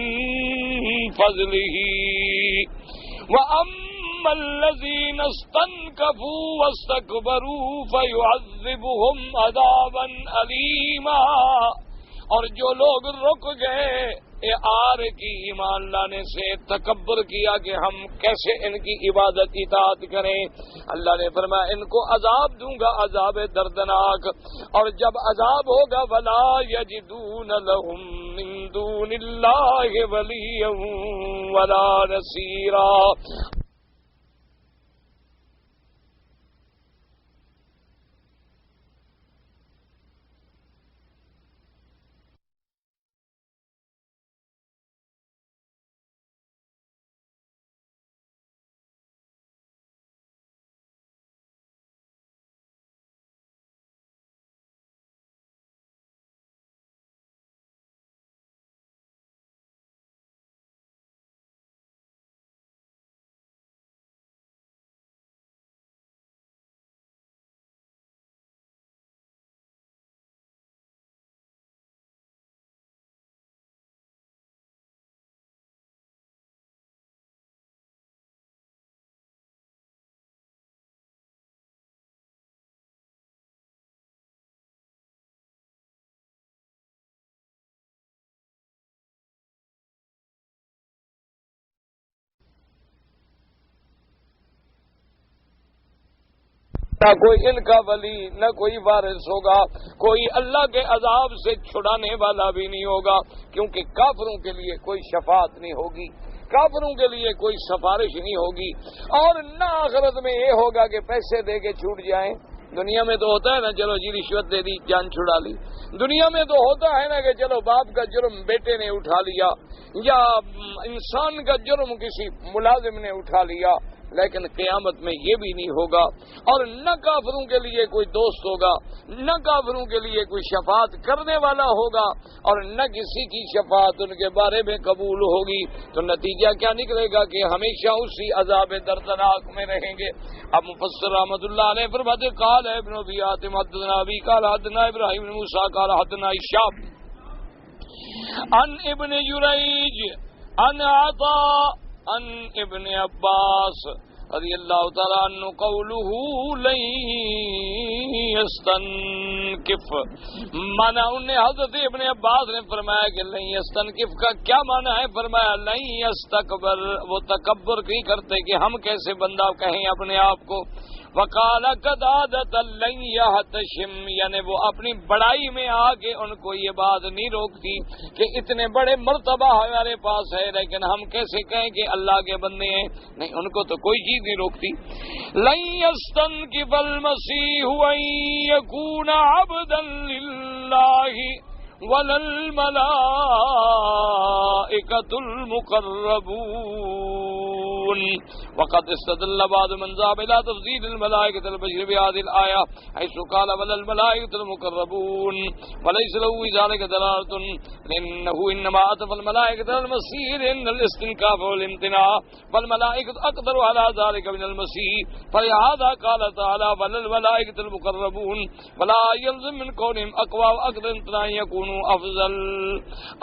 فَضْلِهِ وَأَمَّا الَّذِينَ اسْتَنكَفُوا وَاسْتَكْبَرُوا فَيُعَذِّبُهُمْ عَذَابًا أَلِيمًا۔ اور جو لوگ رک گئے آر کی ایمان لانے سے، تکبر کیا کہ ہم کیسے ان کی عبادت اطاعت کریں، اللہ نے فرمایا ان کو عذاب دوں گا، عذاب دردناک، اور جب عذاب ہوگا وَلَا يَجِدُونَ لَهُم مِّن دُونِ اللَّهِ وَلِيًّا وَلَا نَصِيرًا۔ نہ کوئی ان کا ولی، نہ کوئی وارث ہوگا، کوئی اللہ کے عذاب سے چھڑانے والا بھی نہیں ہوگا، کیونکہ کافروں کے لیے کوئی شفاعت نہیں ہوگی، کافروں کے لیے کوئی سفارش نہیں ہوگی، اور نہ آخرت میں یہ ہوگا کہ پیسے دے کے چھوٹ جائیں۔ دنیا میں تو ہوتا ہے نا، چلو جی رشوت دے دی جان چھڑا لی، دنیا میں تو ہوتا ہے نا کہ چلو باپ کا جرم بیٹے نے اٹھا لیا، یا انسان کا جرم کسی ملازم نے اٹھا لیا، لیکن قیامت میں یہ بھی نہیں ہوگا، اور نہ کافروں کے لیے کوئی دوست ہوگا، نہ کافروں کے لیے کوئی شفاعت کرنے والا ہوگا، اور نہ کسی کی شفاعت ان کے بارے میں قبول ہوگی۔ تو نتیجہ کیا نکلے گا کہ ہمیشہ اسی عذاب دردناک میں رہیں گے۔ اب مفسر رحمۃ اللہ علیہ فرماتے قال ابن ابی حاتم حدثنا ابی قال حدثنا ابراہیم بن موسیٰ قال حدثنا الشعبی عن ابن جریج عن عطاء عن ابن عباس رضی اللہ تعالیٰ عنہ قولہ لن یستنکف، مانا انہیں حضرت ابن عباس نے فرمایا کہ لن یستنکف کا کیا مانا ہے؟ فرمایا لن یستکبر، وہ تکبر نہیں کرتے کہ ہم کیسے بندہ کہیں اپنے آپ کو، وقال قد عادت لن یحتشم، یعنی وہ اپنی بڑائی میں آ کے ان کو یہ بات نہیں روکتی کہ اتنے بڑے مرتبہ ہمارے پاس ہے لیکن ہم کیسے کہیں کہ اللہ کے بندے ہیں، نہیں، ان کو تو کوئی چیز نہیں روکتی۔ لن یستنکف المسیح ان یکون عبدا للہ ولا الملائکۃ المقربون، وقد استدل بعض من ذهب الى تفضيل الملائكة البشر بهذه الآية حيث قال ولا الملائكة المقربون وليس له ذلك دلالة لأنه إنما عطف الملائكة على المسيح لأن الاستنكاف والامتناع والملائكة أقدر على ذلك من المسيح، فلهذا قال تعالى ولا الملائكة المقربون، ولا يلزم من كونهم أقوى وأقدر امتناع يكونوا أفضل۔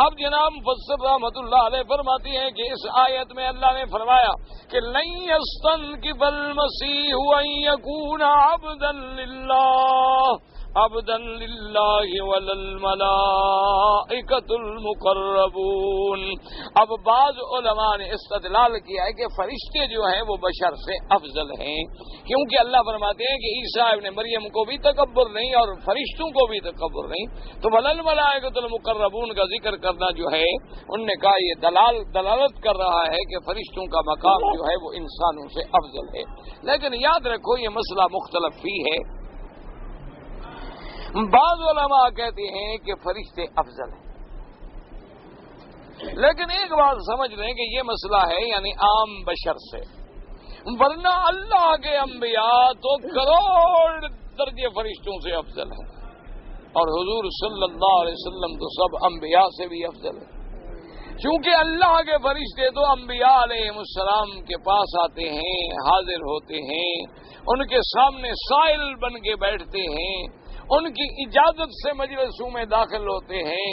اب جناب مفسر رحمۃ اللہ علیہ فرماتی ہیں کہ اس آیت میں اللہ نے فرمایا کہ لن یستنکف المسیح ان یکون عبدا للہ، عبدا للہ وللملائکۃ المقربون۔ اب بعض علماء نے استدلال کیا ہے کہ فرشتے جو ہیں وہ بشر سے افضل ہیں، کیونکہ اللہ فرماتے ہیں کہ عیسیٰ ابن مریم کو بھی تکبر نہیں اور فرشتوں کو بھی تکبر نہیں، تو وللملائکۃ المقربون کا ذکر کرنا جو ہے انہوں نے کہا یہ دلالت کر رہا ہے کہ فرشتوں کا مقام جو ہے وہ انسانوں سے افضل ہے۔ لیکن یاد رکھو یہ مسئلہ مختلف فی ہے، بعض علماء کہتے ہیں کہ فرشتے افضل ہیں، لیکن ایک بات سمجھ لیں کہ یہ مسئلہ ہے یعنی عام بشر سے، ورنہ اللہ کے انبیاء تو کروڑ درجے فرشتوں سے افضل ہیں، اور حضور صلی اللہ علیہ وسلم تو سب انبیاء سے بھی افضل ہیں، چونکہ اللہ کے فرشتے تو انبیاء علیہ السلام کے پاس آتے ہیں، حاضر ہوتے ہیں، ان کے سامنے سائل بن کے بیٹھتے ہیں، ان کی اجازت سے مجلسوں میں داخل ہوتے ہیں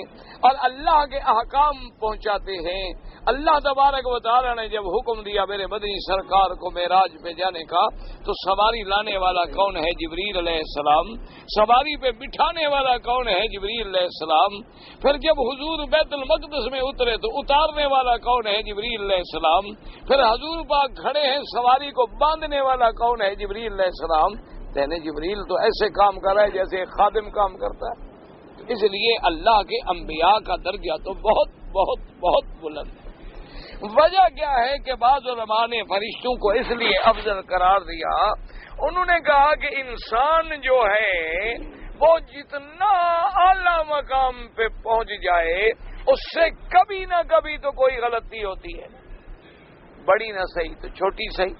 اور اللہ کے احکام پہنچاتے ہیں۔ اللہ تبارک و تعالی نے جب حکم دیا میرے مدنی سرکار کو معراج پہ جانے کا تو سواری لانے والا کون ہے؟ جبریل علیہ السلام۔ سواری پہ بٹھانے والا کون ہے؟ جبریل علیہ السلام۔ پھر جب حضور بیت المقدس میں اترے تو اتارنے والا کون ہے؟ جبریل علیہ السلام۔ پھر حضور پاک کھڑے ہیں، سواری کو باندھنے والا کون ہے؟ جبریل علیہ السلام۔ یعنی جبریل تو ایسے کام کر رہا ہے جیسے ایک خادم کام کرتا ہے، اس لیے اللہ کے انبیاء کا درجہ تو بہت بہت بہت بلند ہے۔ وجہ کیا ہے کہ بعض علماء نے فرشتوں کو اس لیے افضل قرار دیا، انہوں نے کہا کہ انسان جو ہے وہ جتنا اعلیٰ مقام پہ پہنچ جائے اس سے کبھی نہ کبھی تو کوئی غلطی ہوتی ہے، بڑی نہ صحیح تو چھوٹی صحیح،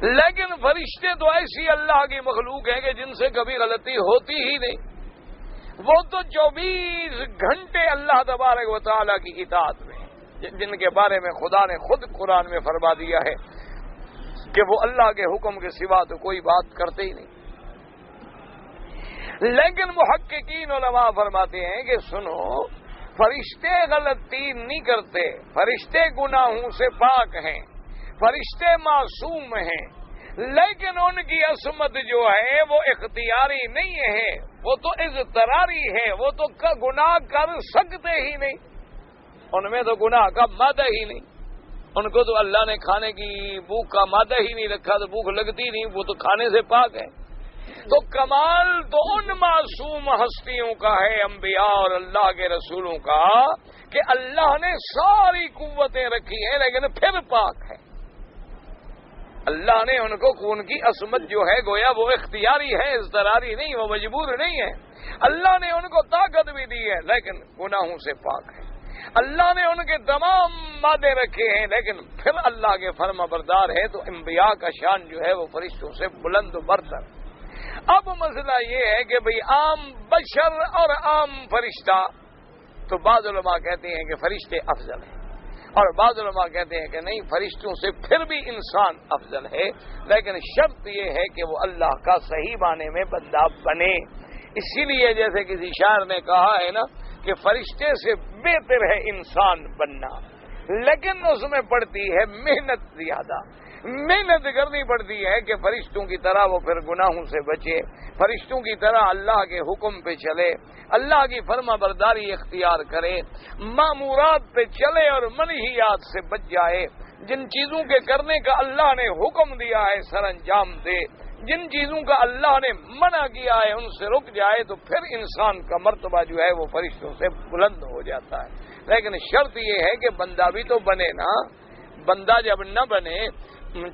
لیکن فرشتے تو ایسی اللہ کی مخلوق ہیں کہ جن سے کبھی غلطی ہوتی ہی نہیں، وہ تو 24 گھنٹے اللہ تبارک و تعالیٰ کی اطاعت میں، جن کے بارے میں خدا نے خود قرآن میں فرما دیا ہے کہ وہ اللہ کے حکم کے سوا تو کوئی بات کرتے ہی نہیں۔ لیکن محققین علماء فرماتے ہیں کہ سنو، فرشتے غلطی نہیں کرتے، فرشتے گناہوں سے پاک ہیں، فرشتے معصوم ہیں، لیکن ان کی عصمت جو ہے وہ اختیاری نہیں ہے، وہ تو اضطراری ہے، وہ تو گناہ کر سکتے ہی نہیں، ان میں تو گناہ کا مادہ ہی نہیں، ان کو تو اللہ نے کھانے کی بھوک کا مادہ ہی نہیں رکھا، تو بھوک لگتی نہیں، وہ تو کھانے سے پاک ہے۔ تو کمال تو ان معصوم ہستیوں کا ہے، انبیاء اور اللہ کے رسولوں کا، کہ اللہ نے ساری قوتیں رکھی ہیں لیکن پھر پاک ہے۔ اللہ نے ان کو ان کی عصمت جو ہے گویا وہ اختیاری ہے، اضطراری نہیں، وہ مجبور نہیں ہے۔ اللہ نے ان کو طاقت بھی دی ہے لیکن گناہوں سے پاک ہے۔ اللہ نے ان کے تمام مادے رکھے ہیں لیکن پھر اللہ کے فرما بردار ہے، تو انبیاء کا شان جو ہے وہ فرشتوں سے بلند و برتر۔ اب مسئلہ یہ ہے کہ بھئی عام بشر اور عام فرشتہ، تو بعض علماء کہتے ہیں کہ فرشتے افضل ہیں اور بعض علماء کہتے ہیں کہ نہیں، فرشتوں سے پھر بھی انسان افضل ہے، لیکن شرط یہ ہے کہ وہ اللہ کا صحیح معنی میں بندہ بنے۔ اسی لیے جیسے کسی شاعر نے کہا ہے نا کہ فرشتے سے بہتر ہے انسان بننا، لیکن اس میں پڑتی ہے محنت زیادہ، محنت کرنی پڑتی ہے کہ فرشتوں کی طرح وہ پھر گناہوں سے بچے، فرشتوں کی طرح اللہ کے حکم پہ چلے، اللہ کی فرما برداری اختیار کرے، مامورات پہ چلے اور منہیات سے بچ جائے، جن چیزوں کے کرنے کا اللہ نے حکم دیا ہے سر انجام دے، جن چیزوں کا اللہ نے منع کیا ہے ان سے رک جائے، تو پھر انسان کا مرتبہ جو ہے وہ فرشتوں سے بلند ہو جاتا ہے۔ لیکن شرط یہ ہے کہ بندہ بھی تو بنے نا، بندہ جب نہ بنے،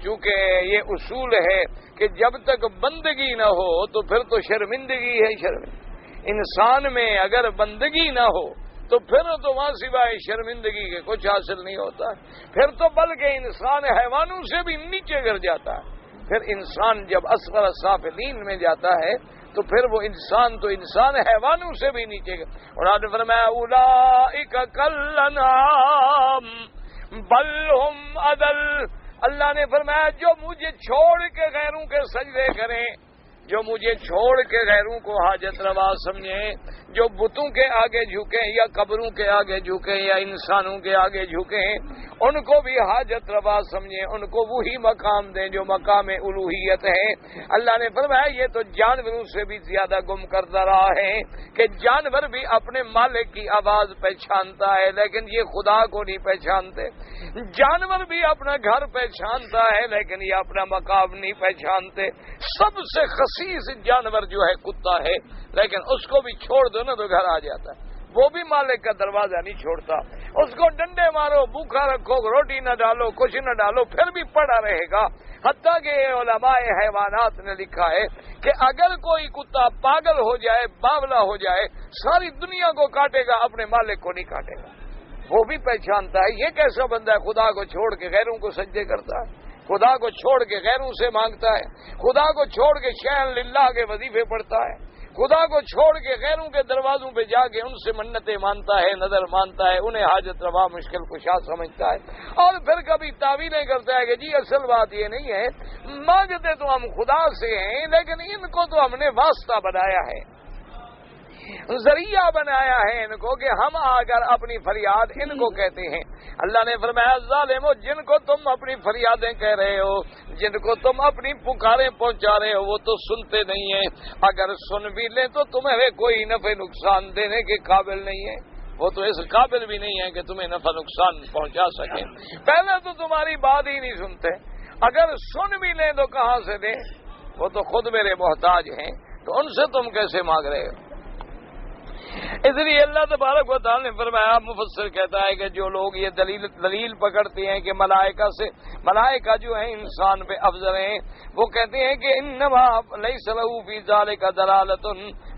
چونکہ یہ اصول ہے کہ جب تک بندگی نہ ہو تو پھر تو شرمندگی ہے، انسان میں اگر بندگی نہ ہو تو پھر تو وہاں سوائے شرمندگی کے کچھ حاصل نہیں ہوتا، پھر تو بلکہ انسان حیوانوں سے بھی نیچے گر جاتا ہے۔ پھر انسان جب اصغر السافلین میں جاتا ہے تو پھر وہ انسان حیوانوں سے بھی نیچے گیا۔ اور آپ نے فرمایا اولئک کالانعام بل ہم اضل، اللہ نے فرمایا جو مجھے چھوڑ کے غیروں کے سجدے کریں جو مجھے چھوڑ کے غیروں کو حاجت روا سمجھیں، جو بتوں کے آگے جھکیں یا قبروں کے آگے جھکیں یا انسانوں کے آگے جھکیں، ان کو بھی حاجت روا سمجھیں، ان کو وہی مقام دیں جو مقام الوہیت ہے۔ اللہ نے فرمایا یہ تو جانوروں سے بھی زیادہ گم کردہ رہا ہے کہ جانور بھی اپنے مالک کی آواز پہچانتا ہے لیکن یہ خدا کو نہیں پہچانتے، جانور بھی اپنا گھر پہچانتا ہے لیکن یہ اپنا مقام نہیں پہچانتے۔ سب سے خسیس جانور جو ہے کتا ہے، لیکن اس کو بھی چھوڑ دو نا تو گھر آ جاتا ہے، وہ بھی مالک کا دروازہ نہیں چھوڑتا، اس کو ڈنڈے مارو، بھوکا رکھو، روٹی نہ ڈالو، کچھ نہ ڈالو، پھر بھی پڑا رہے گا۔ حتیٰ کہ علماء حیوانات نے لکھا ہے کہ اگر کوئی کتا پاگل ہو جائے، باولا ہو جائے، ساری دنیا کو کاٹے گا، اپنے مالک کو نہیں کاٹے گا، وہ بھی پہچانتا ہے یہ کیسا بندہ ہے خدا کو چھوڑ کے غیروں کو سجدے کرتا ہے، خدا کو چھوڑ کے غیروں سے مانگتا ہے، خدا کو چھوڑ کے شأن للہ کے وظیفے پڑھتا ہے، خدا کو چھوڑ کے غیروں کے دروازوں پہ جا کے ان سے منتیں مانتا ہے، نظر مانتا ہے، انہیں حاجت روا مشکل کشا سمجھتا ہے، اور پھر کبھی تعویلیں کرتا ہے کہ جی اصل بات یہ نہیں ہے، مانگتے تو ہم خدا سے ہیں لیکن ان کو تو ہم نے واسطہ بنایا ہے، ذریعہ بنایا ہے ان کو کہ ہم آ کر اپنی فریاد ان کو کہتے ہیں۔ اللہ نے فرمایا ظالمو، جن کو تم اپنی فریادیں کہہ رہے ہو، جن کو تم اپنی پکاریں پہنچا رہے ہو، وہ تو سنتے نہیں ہیں، اگر سن بھی لیں تو تمہیں کوئی نفع نقصان دینے کے قابل نہیں ہے، وہ تو اس قابل بھی نہیں ہے کہ تمہیں نفع نقصان پہنچا سکیں، پہلے تو تمہاری بات ہی نہیں سنتے، اگر سن بھی لیں تو کہاں سے دیں، وہ تو خود میرے محتاج ہیں، تو ان سے تم کیسے مانگ رہے ہو؟ اس لیے اللہ تبارک و تعالی نے فرمایا، مفسر کہتا ہے کہ جو لوگ یہ دلیل پکڑتے ہیں کہ ملائکہ جو ہیں انسان پہ افضل ہیں، وہ کہتے ہیں کہ انما لیس لہ فی ذلک دلالۃ،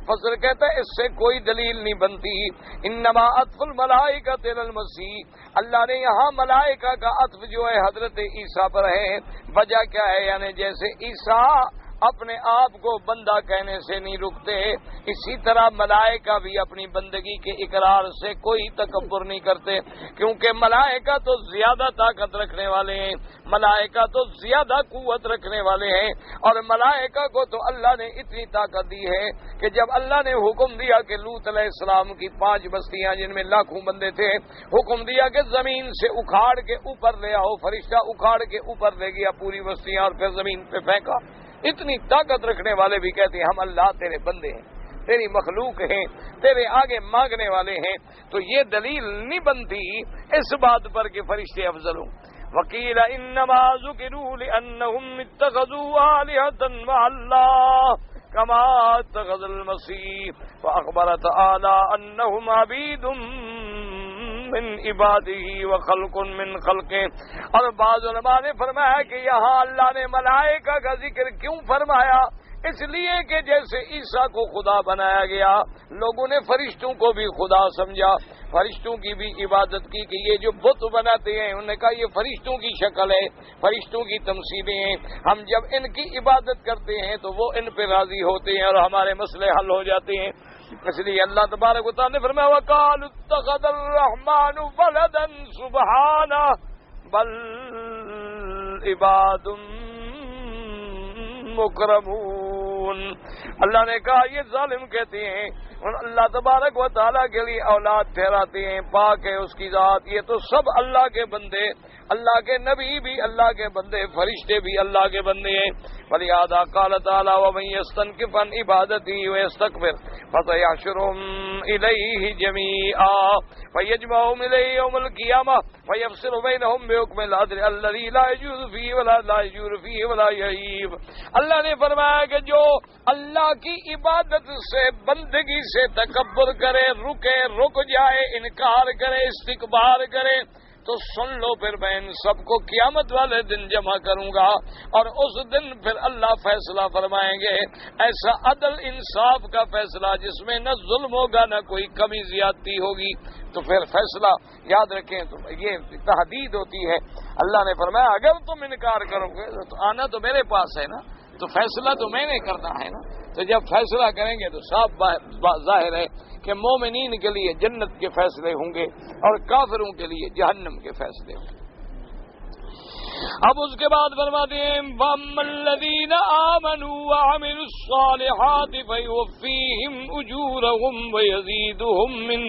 مفسر کہتا ہے اس سے کوئی دلیل نہیں بنتی، انما عطف الملائکۃ علی المسیح، اللہ نے یہاں ملائکہ کا عطف جو ہے حضرت عیسیٰ پر ہے، وجہ کیا ہے؟ یعنی جیسے عیسیٰ اپنے آپ کو بندہ کہنے سے نہیں رکتے، اسی طرح ملائکہ بھی اپنی بندگی کے اقرار سے کوئی تکبر نہیں کرتے، کیونکہ ملائکہ تو زیادہ طاقت رکھنے والے ہیں، ملائکہ تو زیادہ قوت رکھنے والے ہیں، اور ملائکہ کو تو اللہ نے اتنی طاقت دی ہے کہ جب اللہ نے حکم دیا کہ لوط علیہ السلام کی 5 بستیاں جن میں لاکھوں بندے تھے، حکم دیا کہ زمین سے اکھاڑ کے اوپر لے آؤ، فرشتہ اکھاڑ کے اوپر لے گیا پوری بستیاں اور پھر زمین پہ پھینکا، اتنی طاقت رکھنے والے بھی کہتے ہیں ہم اللہ تیرے بندے ہیں، تیری مخلوق ہیں، تیرے آگے مانگنے والے ہیں، تو یہ دلیل نہیں بنتی اس بات پر کہ فرشتے افضل ہوں۔ وقیل انما ذکروا لانہم اتخذوا آلہۃ مع اللہ کما اتخذ المسیح، فاخبر تعالی انہم عبید من عباده وخلق من خلقه، اور بعض علماء نے فرمایا کہ یہاں اللہ نے ملائکہ کا ذکر کیوں فرمایا؟ اس لیے کہ جیسے عیسیٰ کو خدا بنایا گیا، لوگوں نے فرشتوں کو بھی خدا سمجھا، فرشتوں کی بھی عبادت کی کہ یہ جو بت بناتے ہیں، انہوں نے کہا یہ فرشتوں کی شکل ہے، فرشتوں کی تمثیلیں ہیں، ہم جب ان کی عبادت کرتے ہیں تو وہ ان پہ راضی ہوتے ہیں اور ہمارے مسئلے حل ہو جاتے ہیں۔ اس لیے اللہ تبارک و تعالی نے فرمایا وَقَالُوا اتَّخَذَ الرَّحْمَنُ وَلَدًا سُبْحَانَهُ بَلْ عِبَادٌ مُكْرَمُونَ، اللہ نے کہا یہ ظالم کہتے ہیں اللہ تبارک و تعالیٰ کے لیے اولاد ٹھہراتے ہیں، پاک ہے اس کی ذات، یہ تو سب اللہ کے بندے، اللہ کے نبی بھی اللہ کے بندے، فرشتے بھی اللہ کے بندے ہیں۔ فلہذا قال تعالیٰ ومن یستنکف عن عبادتہ ویستکبر فسیحشرهم الیہ جمیعا فیجمعهم الیہ یوم القیامہ فیفصل بینہم بحکم العدل الذی لا یجوز فیہ ولا یعیب۔ اللہ نے فرمایا کہ جو اللہ کی عبادت سے، بندگی سے تکبر کرے، رک جائے، انکار کرے، استکبار کرے، تو سن لو پھر میں ان سب کو قیامت والے دن جمع کروں گا، اور اس دن پھر اللہ فیصلہ فرمائیں گے، ایسا عدل انصاف کا فیصلہ جس میں نہ ظلم ہوگا نہ کوئی کمی زیادتی ہوگی، تو پھر فیصلہ یاد رکھیں، تو یہ تحدید ہوتی ہے۔ اللہ نے فرمایا اگر تم انکار کرو گے تو آنا تو میرے پاس ہے نا، تو فیصلہ تو میں نے کرنا ہے نا، تو جب فیصلہ کریں گے تو صاف ظاہر ہے کہ مومنین کے لیے جنت کے فیصلے ہوں گے اور کافروں کے لیے جہنم کے فیصلے ہوں گے۔ اب اس کے بعد فرماتے ہیں وَأَمَّا الَّذِينَ آمَنُوا وَعَمِلُوا الصَّالِحَاتِ فَيُوَفِّيهِمْ أُجُورَهُمْ وَيَزِيدُهُم مِّن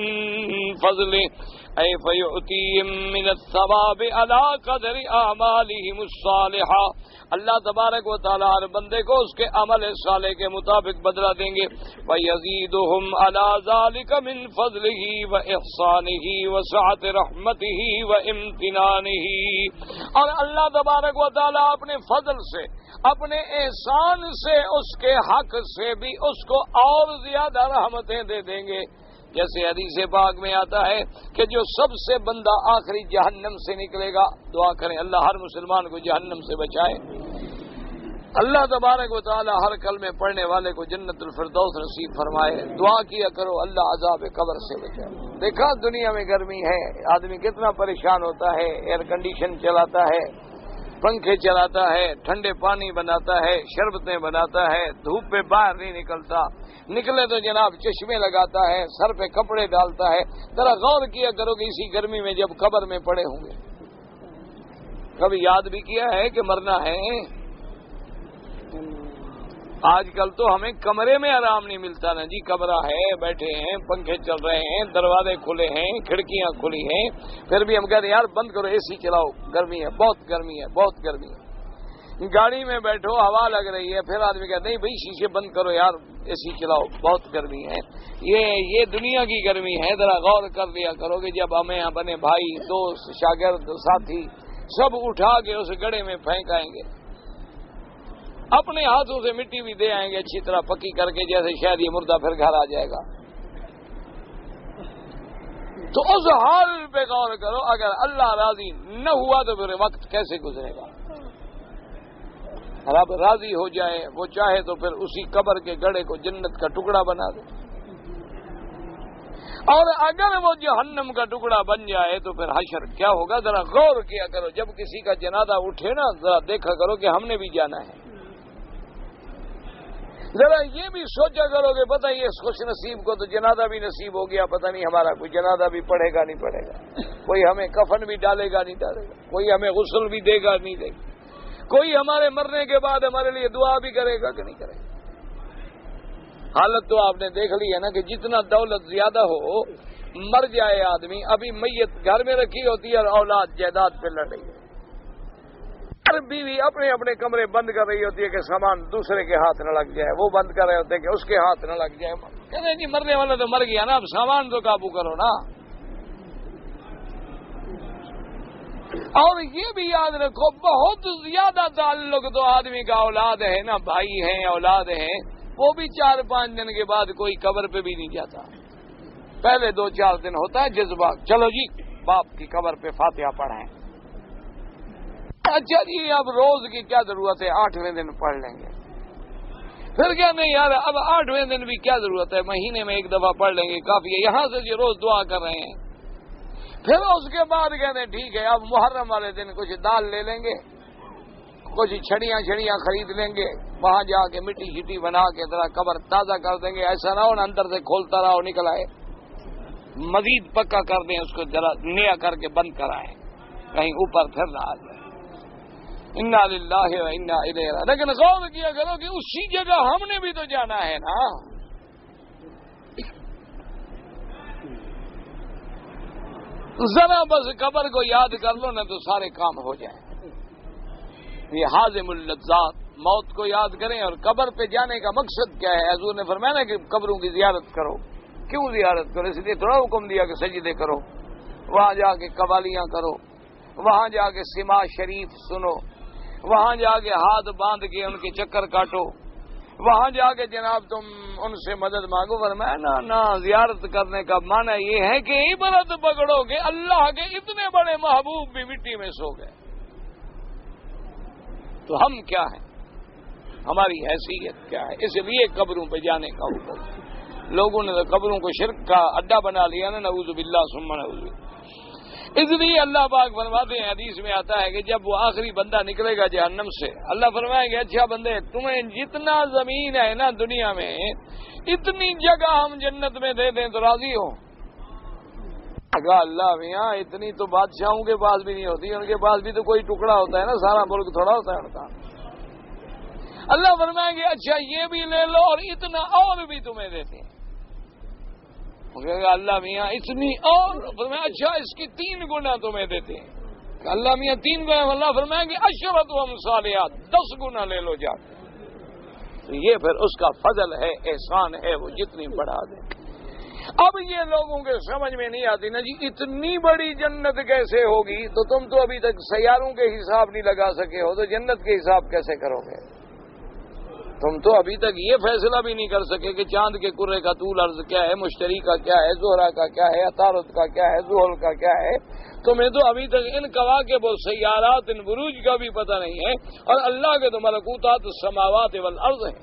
فَضْلِهِ أي فيؤتيهم من الثواب على قدر اعمالهم الصالحة. اللہ تبارک و تعالی ہر بندے کو اس کے عمل صالح کے مطابق بدلہ دیں گے. وَيَزِيدُهُمْ عَلَى ذَلِكَ مِنْ فَضْلِهِ وَإِحْسَانِهِ وَسَعَةِ رَحْمَتِهِ وَإِمْتِنَانِهِ. اور اللہ تبارک و تعالی اپنے فضل سے، اپنے احسان سے، اس کے حق سے بھی اس کو اور زیادہ رحمتیں دے دیں گے. جیسے حدیث پاک میں آتا ہے کہ جو سب سے بندہ آخری جہنم سے نکلے گا، دعا کریں اللہ ہر مسلمان کو جہنم سے بچائے. اللہ تبارک و تعالی ہر کلمے پڑھنے والے کو جنت الفردوس نصیب فرمائے. دعا کیا کرو اللہ عذاب قبر سے بچائے. دیکھا دنیا میں گرمی ہے، آدمی کتنا پریشان ہوتا ہے، ایئر کنڈیشن چلاتا ہے، پنکھے چلاتا ہے، ٹھنڈے پانی بناتا ہے، شربتیں بناتا ہے، دھوپ پہ باہر نہیں نکلتا، نکلے تو جناب چشمے لگاتا ہے، سر پہ کپڑے ڈالتا ہے. ذرا غور کیا کرو کہ اسی گرمی میں جب قبر میں پڑے ہوں گے کبھی یاد بھی کیا ہے کہ مرنا ہے؟ آج کل تو ہمیں کمرے میں آرام نہیں ملتا نا جی. کمرہ ہے، بیٹھے ہیں، پنکھے چل رہے ہیں، دروازے کھلے ہیں، کھڑکیاں کھلی ہیں، پھر بھی ہم کہتے ہیں یار بند کرو اے سی چلاؤ، گرمی ہے، بہت گرمی ہے، بہت گرمی ہے. گاڑی میں بیٹھو ہوا لگ رہی ہے، پھر آدمی کہتے نہیں بھائی شیشے بند کرو یار اے سی چلاؤ، بہت گرمی ہے. یہ دنیا کی گرمی ہے. ذرا غور کر لیا کرو کہ جب ہمیں اپنے بھائی، دوست، شاگرد، ساتھی سب اٹھا کے اس گڑھے میں پھینکائیں گے، اپنے ہاتھوں سے مٹی بھی دے آئیں گے اچھی طرح پکی کر کے، جیسے شاید یہ مردہ پھر گھر آ جائے گا. تو اس حال پہ غور کرو. اگر اللہ راضی نہ ہوا تو پھر وقت کیسے گزرے گا؟ رب راضی ہو جائے، وہ چاہے تو پھر اسی قبر کے گڑھے کو جنت کا ٹکڑا بنا دے، اور اگر وہ جہنم کا ٹکڑا بن جائے تو پھر حشر کیا ہوگا؟ ذرا غور کیا کرو. جب کسی کا جنازہ اٹھے نا، ذرا دیکھا کرو کہ ہم نے بھی جانا ہے. ذرا یہ بھی سوچا کرو کہ پتہ یہ خوش نصیب کو تو جنازہ بھی نصیب ہو گیا، پتہ نہیں ہمارا کوئی جنازہ بھی پڑھے گا نہیں پڑھے گا، کوئی ہمیں کفن بھی ڈالے گا نہیں ڈالے گا، کوئی ہمیں غسل بھی دے گا نہیں دے گا، کوئی ہمارے مرنے کے بعد ہمارے لیے دعا بھی کرے گا کہ نہیں کرے گا. حالت تو آپ نے دیکھ لی ہے نا کہ جتنا دولت زیادہ ہو، مر جائے آدمی، ابھی میت گھر میں رکھی ہوتی ہے اور اولاد جائیداد پہ لڑ رہی ہے، ہر بیوی اپنے اپنے کمرے بند کر رہی ہوتی ہے کہ سامان دوسرے کے ہاتھ نہ لگ جائے، وہ بند کر رہے ہوتے ہیں کہ اس کے ہاتھ نہ لگ جائے. کہتے ہیں جی مرنے والا تو مر گیا نا، اب سامان تو قابو کرو نا. اور یہ بھی یاد رکھو بہت زیادہ تعلق تو آدمی کا اولاد ہے نا، بھائی ہیں، اولاد ہیں، وہ بھی 4-5 دن کے بعد کوئی قبر پہ بھی نہیں جاتا. پہلے 2-4 دن ہوتا ہے جذبہ، چلو جی باپ کی قبر پہ فاتحہ پڑھیں. اچھا جی اب روز کی کیا ضرورت ہے، 8ویں دن پڑھ لیں گے. پھر کیا نہیں یار اب 8ویں دن بھی کیا ضرورت ہے، مہینے میں 1 دفعہ پڑھ لیں گے کافی ہے. یہاں سے جو روز دعا کر رہے ہیں، پھر اس کے بعد کہتے ہیں ٹھیک ہے اب محرم والے دن کچھ دال لے لیں گے، کچھ چھڑیاں خرید لیں گے، وہاں جا کے مٹی شٹی بنا کے ذرا قبر تازہ کر دیں گے. ایسا نہ ہو نا اندر سے کھولتا رہا نکل آئے، مزید پکا کر دیں اس کو، ذرا نیا کر کے بند کرائیں، کہیں اوپر پھر نہ آ جائے. انا للہ و انا الیہ راجعون. لیکن غور کیا کرو کہ اسی جگہ ہم نے بھی تو جانا ہے نا. ذرا بس قبر کو یاد کر لو نا تو سارے کام ہو جائیں. یہ حازم اللذات، موت کو یاد کریں. اور قبر پہ جانے کا مقصد کیا ہے؟ حضور نے فرمایا نا کہ قبروں کی زیارت کرو. کیوں زیارت کرو؟ اس لیے تھوڑا حکم دیا کہ سجدے کرو، وہاں جا کے قوالیاں کرو، وہاں جا کے سما شریف سنو، وہاں جا کے ہاتھ باندھ کے ان کے چکر کاٹو، وہاں جا کے جناب تم ان سے مدد مانگو. فرمایا نہ زیارت کرنے کا معنی یہ ہے کہ عبرت پکڑو گے اللہ کے اتنے بڑے محبوب بھی مٹی میں سو گئے، تو ہم کیا ہیں، ہماری حیثیت کیا ہے؟ اس لیے قبروں پہ جانے کا حکم. لوگوں نے قبروں کو شرک کا اڈا بنا لیا نا، نعوذ باللہ ثم نعوذ باللہ. اس لیے اللہ پاک فرماتے ہیں، حدیث میں آتا ہے کہ جب وہ آخری بندہ نکلے گا جہنم سے، اللہ فرمائیں گے اچھا بندے تمہیں جتنا زمین ہے نا دنیا میں، اتنی جگہ ہم جنت میں دے دیں تو راضی ہو؟ کہا اللہ میاں اتنی تو بادشاہوں کے پاس بھی نہیں ہوتی، ان کے پاس بھی تو کوئی ٹکڑا ہوتا ہے نا، سارا ملک تھوڑا ہوتا ہے ان کا۔ اللہ فرمائیں گے اچھا یہ بھی لے لو اور اتنا اور بھی تمہیں دیتے ہیں۔ اللہ میاں اتنی اور، فرمایا اچھا اس کی 3 گنا تمہیں دیتے ہیں۔ اللہ میاں 3 گنا، اللہ فرمائیں گے عشرۃ امثالها، 10 گنا لے لو جا۔ تو یہ پھر اس کا فضل ہے، احسان ہے، وہ جتنی بڑھا دے۔ اب یہ لوگوں کے سمجھ میں نہیں آتی نا جی، اتنی بڑی جنت کیسے ہوگی؟ تو تم تو ابھی تک سیاروں کے حساب نہیں لگا سکے ہو، تو جنت کے حساب کیسے کرو گے؟ تم تو ابھی تک یہ فیصلہ بھی نہیں کر سکے کہ چاند کے کرے کا طول عرض کیا ہے، مشتری کا کیا ہے، زہرہ کا کیا ہے، عطارد کا کیا ہے، زحل کا کیا ہے۔ تمہیں تو ابھی تک ان کواکب و سیارات، ان بروج کا بھی پتہ نہیں ہے، اور اللہ کے تو ملکوتات السماوات والارض ہیں۔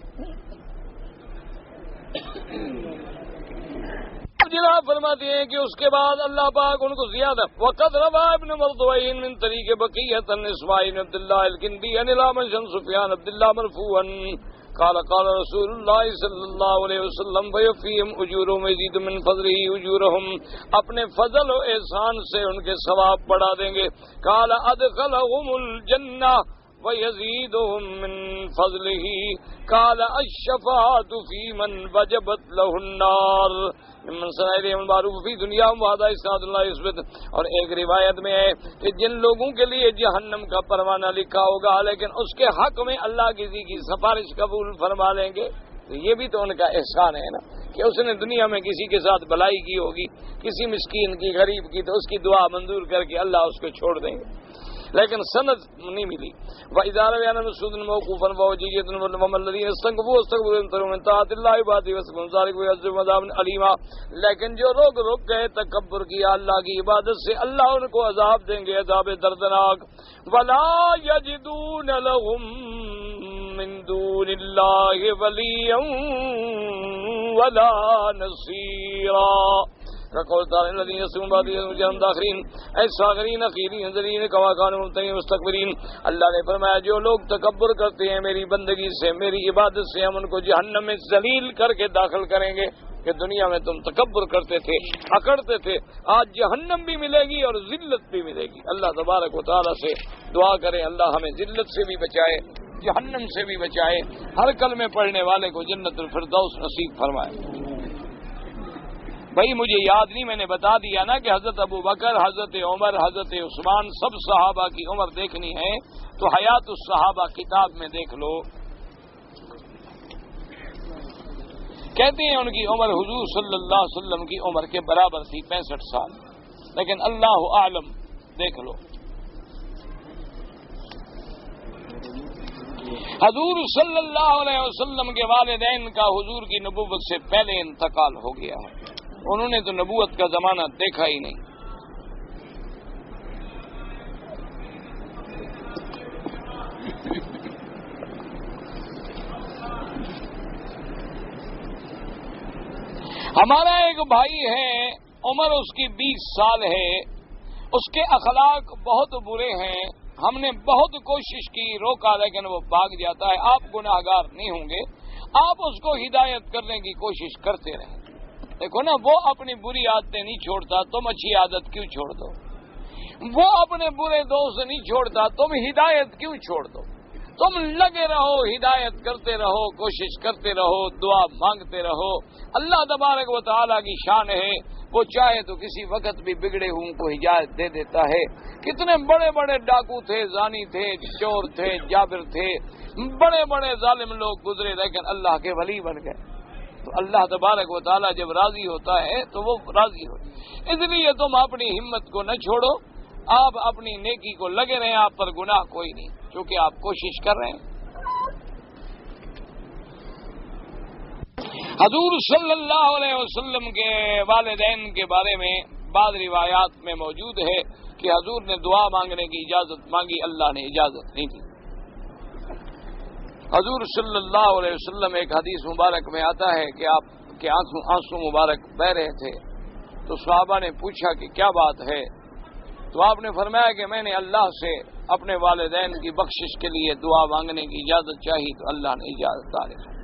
جناب فرماتے ہیں کہ اس کے بعد اللہ پاک ان کو زیادہ وقت روا ابن مردوین من طریق بقیت النسوائن عبد اللہ الکندی ان الامن شن سفیان عبد اللہ مرفوعا قال قال رسول اللہ صلی اللہ علیہ وسلم فیفیم اجورهم یزید من فضلہ اجورهم، اپنے فضل و احسان سے ان کے ثواب بڑھا دیں گے۔ قال ادخلهم الجنہ وَيَزِيدُهُم مِّن فَضْلِهِ قَالَ الشَّفَاعَةُ فِي مَن وَجَبَتْ لَهُ النَّارُ مِمَّن صَنَعَ إِلَيْهِم الْمَعْرُوفَ فِي دُنْيَاهُمْ وَهَذَا إِسْنَادٌ لَا يُثْبَتُ۔ اور ایک روایت میں ہے کہ جن لوگوں کے لیے جہنم کا پروانہ لکھا ہوگا لیکن اس کے حق میں اللہ کسی کی سفارش قبول فرما لیں گے، تو یہ بھی تو ان کا احسان ہے نا کہ اس نے دنیا میں کسی کے ساتھ بھلائی کی ہوگی، کسی مسکین کی، غریب کی، تو اس کی دعا منظور کر کے اللہ اس کو چھوڑ دیں گے، لیکن سند نہیں ملی۔ وَإِذَا رَوِيَ عَنْ مَسْعُودٍ مَوْقُوفًا فَوَجِيَّةٌ وَمَا الَّذِينَ اسْتَكْبَرُوا اسْتَكْبَرُوا مِنْ طَاعَةِ اللَّهِ وَعَصَوْا وَاسْتَكْبَرُوا ذَلِكَ وَيُعَذِّبُهُمْ عَذَابًا أَلِيمًا، لیکن جو لوگ رک گئے، تکبر کیا اللہ کی عبادت سے، اللہ ان کو عذاب دیں گے، عذاب دردناک۔ وَلَا يَجِدُونَ لَهُم مِّن دُونِ اللَّهِ وَلِيًّا وَلَا نَصِيرًا۔ كقول تعالى الذين يسلمون بعد جهنم داخرين اي صاغرين خيرين ذلين كما كانوا مستكبرين۔ اللہ نے فرمایا جو لوگ تکبر کرتے ہیں میری بندگی سے، میری عبادت سے، ہم ان کو جہنم میں ذلیل کر کے داخل کریں گے کہ دنیا میں تم تکبر کرتے تھے، اکڑتے تھے، آج جہنم بھی ملے گی اور ذلت بھی ملے گی۔ اللہ تبارک و تعالی سے دعا کریں اللہ ہمیں ذلت سے بھی بچائے، جہنم سے بھی بچائے، ہر کلمے پڑھنے والے کو جنت الفردوس نصیب فرمائے۔ بھائی مجھے یاد نہیں، میں نے بتا دیا نا کہ حضرت ابو بکر، حضرت عمر، حضرت عثمان، سب صحابہ کی عمر دیکھنی ہے تو حیات الصحابہ کتاب میں دیکھ لو۔ کہتے ہیں ان کی عمر حضور صلی اللہ علیہ وسلم کی عمر کے برابر تھی، 65 سال، لیکن اللہ عالم دیکھ لو۔ حضور صلی اللہ علیہ وسلم کے والدین کا حضور کی نبوت سے پہلے انتقال ہو گیا ہے، انہوں نے تو نبوت کا زمانہ دیکھا ہی نہیں۔ ہمارا ایک بھائی ہے، عمر اس کی 20 سال ہے، اس کے اخلاق بہت برے ہیں، ہم نے بہت کوشش کی، روکا، لیکن وہ بھاگ جاتا ہے۔ آپ گناہ گار نہیں ہوں گے، آپ اس کو ہدایت کرنے کی کوشش کرتے رہیں۔ دیکھو نا، وہ اپنی بری عادتیں نہیں چھوڑتا، تم اچھی عادت کیوں چھوڑ دو؟ وہ اپنے برے دوست نہیں چھوڑتا، تم ہدایت کیوں چھوڑ دو؟ تم لگے رہو، ہدایت کرتے رہو، کوشش کرتے رہو، دعا مانگتے رہو۔ اللہ تبارک و تعالیٰ کی شان ہے، وہ چاہے تو کسی وقت بھی بگڑے ہوں کو ہدایت دے دیتا ہے۔ کتنے بڑے بڑے ڈاکو تھے، زانی تھے، چور تھے، جابر تھے، بڑے بڑے ظالم لوگ گزرے، لیکن اللہ کے ولی بن گئے۔ تو اللہ تبارک و تعالیٰ جب راضی ہوتا ہے تو وہ راضی ہوتا ہے۔ اس لیے تم اپنی ہمت کو نہ چھوڑو، آپ اپنی نیکی کو لگے رہیں، آپ پر گناہ کوئی نہیں، کیونکہ آپ کوشش کر رہے ہیں۔ حضور صلی اللہ علیہ وسلم کے والدین کے بارے میں بعض روایات میں موجود ہے کہ حضور نے دعا مانگنے کی اجازت مانگی، اللہ نے اجازت نہیں دی۔ حضور صلی اللہ علیہ وسلم ایک حدیث مبارک میں آتا ہے کہ آپ کے آنسو مبارک بہ رہے تھے، تو صحابہ نے پوچھا کہ کیا بات ہے؟ تو آپ نے فرمایا کہ میں نے اللہ سے اپنے والدین کی بخشش کے لیے دعا مانگنے کی اجازت چاہی تو اللہ نے اجازت دے دی۔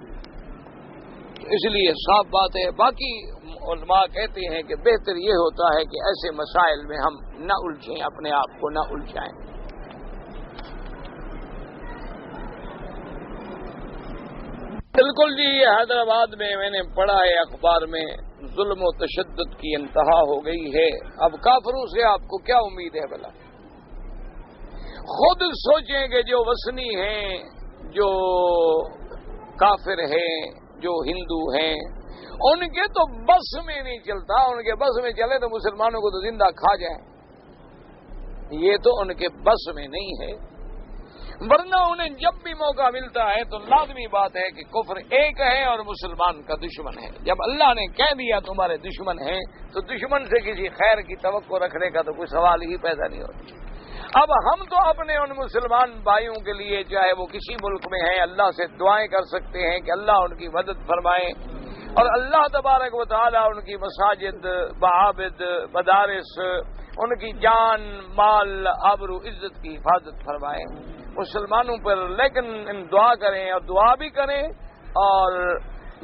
اس لیے صاف بات ہے، باقی علماء کہتے ہیں کہ بہتر یہ ہوتا ہے کہ ایسے مسائل میں ہم نہ الجھیں، اپنے آپ کو نہ الجھائیں۔ بالکل جی، یہ حیدرآباد میں نے پڑھا ہے اخبار میں، ظلم و تشدد کی انتہا ہو گئی ہے۔ اب کافروں سے آپ کو کیا امید ہے بھلا؟ خود سوچیں کہ جو وثنی ہیں، جو کافر ہیں، جو ہندو ہیں، ان کے تو بس میں نہیں چلتا، ان کے بس میں چلے تو مسلمانوں کو تو زندہ کھا جائیں، یہ تو ان کے بس میں نہیں ہے۔ ورنہ انہیں جب بھی موقع ملتا ہے تو لازمی بات ہے کہ کفر ایک ہے اور مسلمان کا دشمن ہے۔ جب اللہ نے کہہ دیا تمہارے دشمن ہیں تو دشمن سے کسی خیر کی توقع رکھنے کا تو کوئی سوال ہی پیدا نہیں ہوتا۔ اب ہم تو اپنے ان مسلمان بھائیوں کے لیے چاہے وہ کسی ملک میں ہیں اللہ سے دعائیں کر سکتے ہیں کہ اللہ ان کی مدد فرمائے، اور اللہ تبارک و تعالی ان کی مساجد، معابد، مدارس، ان کی جان، مال، آبرو، عزت کی حفاظت فرمائے مسلمانوں پر۔ لیکن دعا کریں اور دعا بھی کریں، اور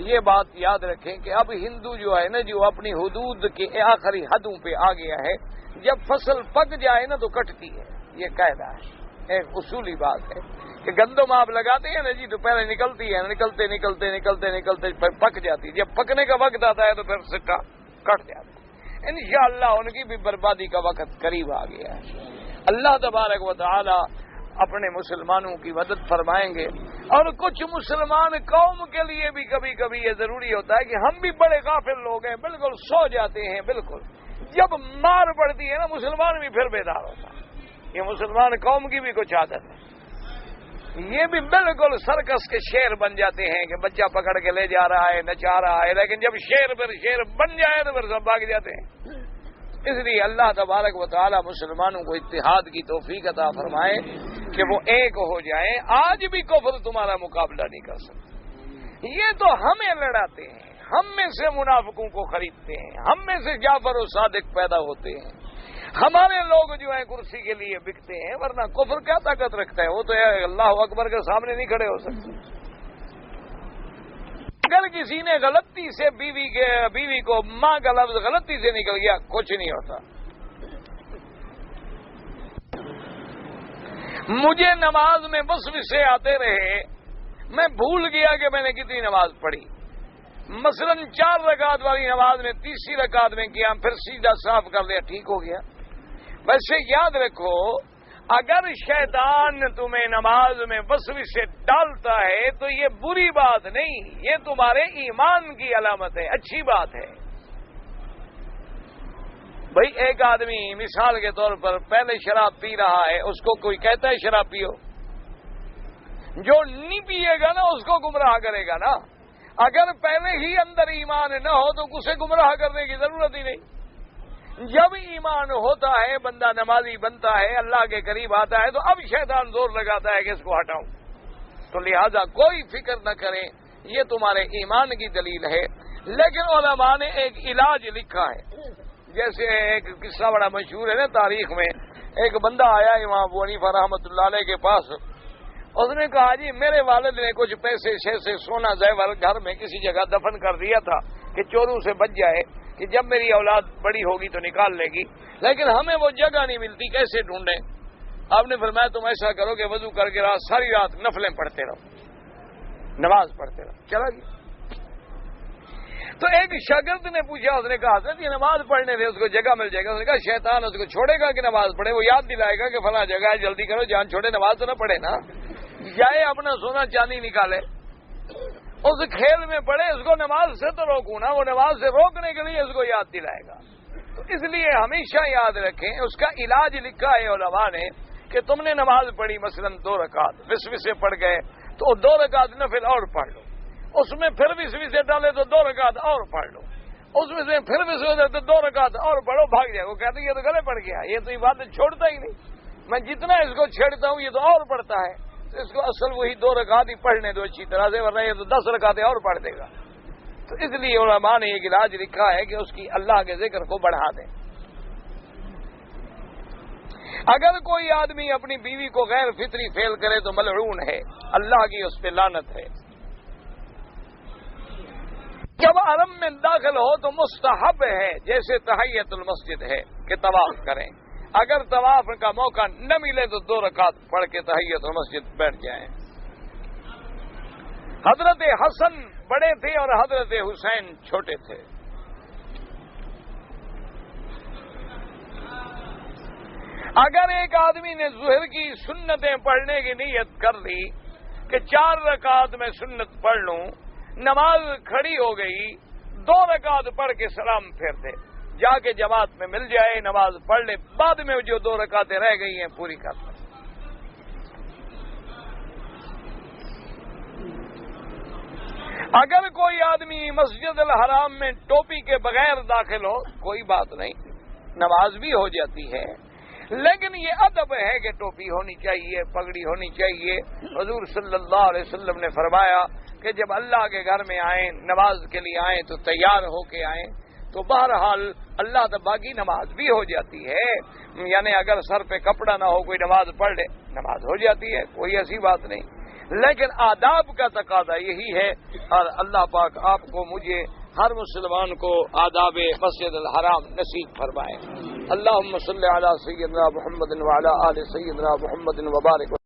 یہ بات یاد رکھیں کہ اب ہندو جو ہے نا، جو اپنی حدود کے آخری حدوں پہ آ گیا ہے، جب فصل پک جائے نا تو کٹتی ہے، یہ قاعدہ ہے، ایک اصولی بات ہے کہ گندم آپ لگاتے ہیں نا جی تو پہلے نکلتی ہے، نکلتے نکلتے نکلتے نکلتے پھر پک جاتی ہے، جب پکنے کا وقت آتا ہے تو پھر سکہ کٹ جاتا ہے۔ انشاءاللہ ان کی بھی بربادی کا وقت قریب آ گیا ہے۔ اللہ تبارک و تعالی اپنے مسلمانوں کی مدد فرمائیں گے، اور کچھ مسلمان قوم کے لیے بھی کبھی کبھی یہ ضروری ہوتا ہے کہ ہم بھی بڑے غافل لوگ ہیں، بالکل سو جاتے ہیں، بالکل جب مار پڑتی ہے نا مسلمان بھی پھر بیدار ہوتا ہے۔ یہ مسلمان قوم کی بھی کچھ عادت ہے، یہ بھی بالکل سرکس کے شیر بن جاتے ہیں کہ بچہ پکڑ کے لے جا رہا ہے، نچا رہا ہے، لیکن جب شیر پر شیر بن جائے تو پھر سب بھاگ جاتے ہیں۔ اس لیے اللہ تبارک و تعالی مسلمانوں کو اتحاد کی توفیق عطا فرمائے کہ وہ ایک ہو جائیں۔ آج بھی کفر تمہارا مقابلہ نہیں کر سکتے، یہ تو ہمیں لڑاتے ہیں، ہم میں سے منافقوں کو خریدتے ہیں، ہم میں سے جعفر و صادق پیدا ہوتے ہیں، ہمارے لوگ جو ہیں کرسی کے لیے بکتے ہیں، ورنہ کفر کیا طاقت رکھتا ہے؟ وہ تو اللہ اکبر کے سامنے نہیں کھڑے ہو سکتے۔ اگر کسی نے غلطی سے بیوی کو ماں کا لفظ غلطی سے نکل گیا، کچھ نہیں ہوتا۔ مجھے نماز میں بس وسے آتے رہے، میں بھول گیا کہ میں نے کتنی نماز پڑھی، مثلا 4 رکعت والی نماز میں تیسری رکعت میں کیا، پھر سیدھا صاف کر لیا، ٹھیک ہو گیا۔ ویسے یاد رکھو، اگر شیطان تمہیں نماز میں وسوسے سے ڈالتا ہے تو یہ بری بات نہیں، یہ تمہارے ایمان کی علامت ہے، اچھی بات ہے۔ بھئی ایک آدمی مثال کے طور پر پہلے شراب پی رہا ہے، اس کو کوئی کہتا ہے شراب پیو؟ جو نہیں پیے گا نا اس کو گمراہ کرے گا نا۔ اگر پہلے ہی اندر ایمان نہ ہو تو اسے گمراہ کرنے کی ضرورت ہی نہیں۔ جب ایمان ہوتا ہے، بندہ نمازی بنتا ہے، اللہ کے قریب آتا ہے، تو اب شیطان زور لگاتا ہے کہ اس کو ہٹاؤں۔ تو لہذا کوئی فکر نہ کریں، یہ تمہارے ایمان کی دلیل ہے۔ لیکن علماء نے ایک علاج لکھا ہے، جیسے ایک قصہ بڑا مشہور ہے نا تاریخ میں، ایک بندہ آیا امام ابو حنیفہ رحمۃ اللہ علیہ کے پاس، اس نے کہا جی میرے والد نے کچھ پیسے سے سونا زیور گھر میں کسی جگہ دفن کر دیا تھا کہ چوروں سے بچ جائے، کہ جب میری اولاد بڑی ہوگی تو نکال لے گی، لیکن ہمیں وہ جگہ نہیں ملتی، کیسے ڈھونڈیں؟ آپ نے فرمایا تم ایسا کرو کہ وضو کر کے ساری رات نفلیں پڑھتے رہو، نماز پڑھتے رہو۔ چلا گیا۔ تو ایک شاگرد نے پوچھا، اس نے کہا حضرت یہ نماز پڑھنے سے اس کو جگہ مل جائے گا؟ اس نے کہا شیطان اس کو چھوڑے گا کہ نماز پڑھے؟ وہ یاد دلائے گا کہ فلاں جگہ ہے، جلدی کرو، جان چھوڑے، نماز تو نہ پڑھے نا، جائے اپنا سونا چاندی نکالے، اس کھیل میں پڑے، اس کو نماز سے تو روکوں نا، وہ نماز سے روکنے کے لیے اس کو یاد دلائے گا۔ تو اس لیے ہمیشہ یاد رکھیں، اس کا علاج لکھا ہے علماء نے کہ تم نے نماز پڑھی مثلا 2 رکعت، وسوسے پڑ گئے تو 2 رکعت نفل اور پڑھ لو، اس میں پھر وسوسے ڈالے تو 2 رکعت اور پڑھ لو، اس میں سے پھر وسوسے تو 2 رکعت اور پڑھو، بھاگ جائے۔ وہ کہتے ہیں یہ تو گلے پڑ گیا، یہ تو عبادت چھوڑتا ہی نہیں، میں جتنا اس کو چھیڑتا ہوں یہ تو اور پڑھتا ہے، اس کو اصل وہی 2 رکعت ہی پڑھنے دو اچھی طرح سے، ورنہ یہ تو 10 رکعتیں اور پڑھ دے گا۔ تو اس لیے علماء نے ایک علاج لکھا ہے کہ اس کی اللہ کے ذکر کو بڑھا دیں۔ اگر کوئی آدمی اپنی بیوی کو غیر فطری فعل کرے تو ملعون ہے، اللہ کی اس پہ لعنت ہے۔ جب حرم میں داخل ہو تو مستحب ہے، جیسے تحیت المسجد ہے کہ طواف کریں، اگر طواف کا موقع نہ ملے تو 2 رکعت پڑھ کے تحیت المسجد بیٹھ جائیں۔ حضرت حسن بڑے تھے اور حضرت حسین چھوٹے تھے۔ اگر ایک آدمی نے ظہر کی سنتیں پڑھنے کی نیت کر لی کہ 4 رکعت میں سنت پڑھ لوں، نماز کھڑی ہو گئی، 2 رکعت پڑھ کے سلام پھیر دے، جا کے جماعت میں مل جائے، نماز پڑھ لے، بعد میں جو 2 رکعتیں رہ گئی ہیں پوری کر لیں۔ اگر کوئی آدمی مسجد الحرام میں ٹوپی کے بغیر داخل ہو کوئی بات نہیں، نماز بھی ہو جاتی ہے، لیکن یہ ادب ہے کہ ٹوپی ہونی چاہیے، پگڑی ہونی چاہیے۔ حضور صلی اللہ علیہ وسلم نے فرمایا کہ جب اللہ کے گھر میں آئیں، نماز کے لیے آئیں تو تیار ہو کے آئیں، تو بہرحال اللہ تبارک کی نماز بھی ہو جاتی ہے، یعنی اگر سر پہ کپڑا نہ ہو کوئی نماز پڑھ لے نماز ہو جاتی ہے، کوئی ایسی بات نہیں، لیکن آداب کا تقاضا یہی ہے، اور اللہ پاک آپ کو مجھے ہر مسلمان کو آداب مسجد الحرام نصیب فرمائے۔ اللہم صلی علی سیدنا محمد وعلی آل سیدنا محمد وبارک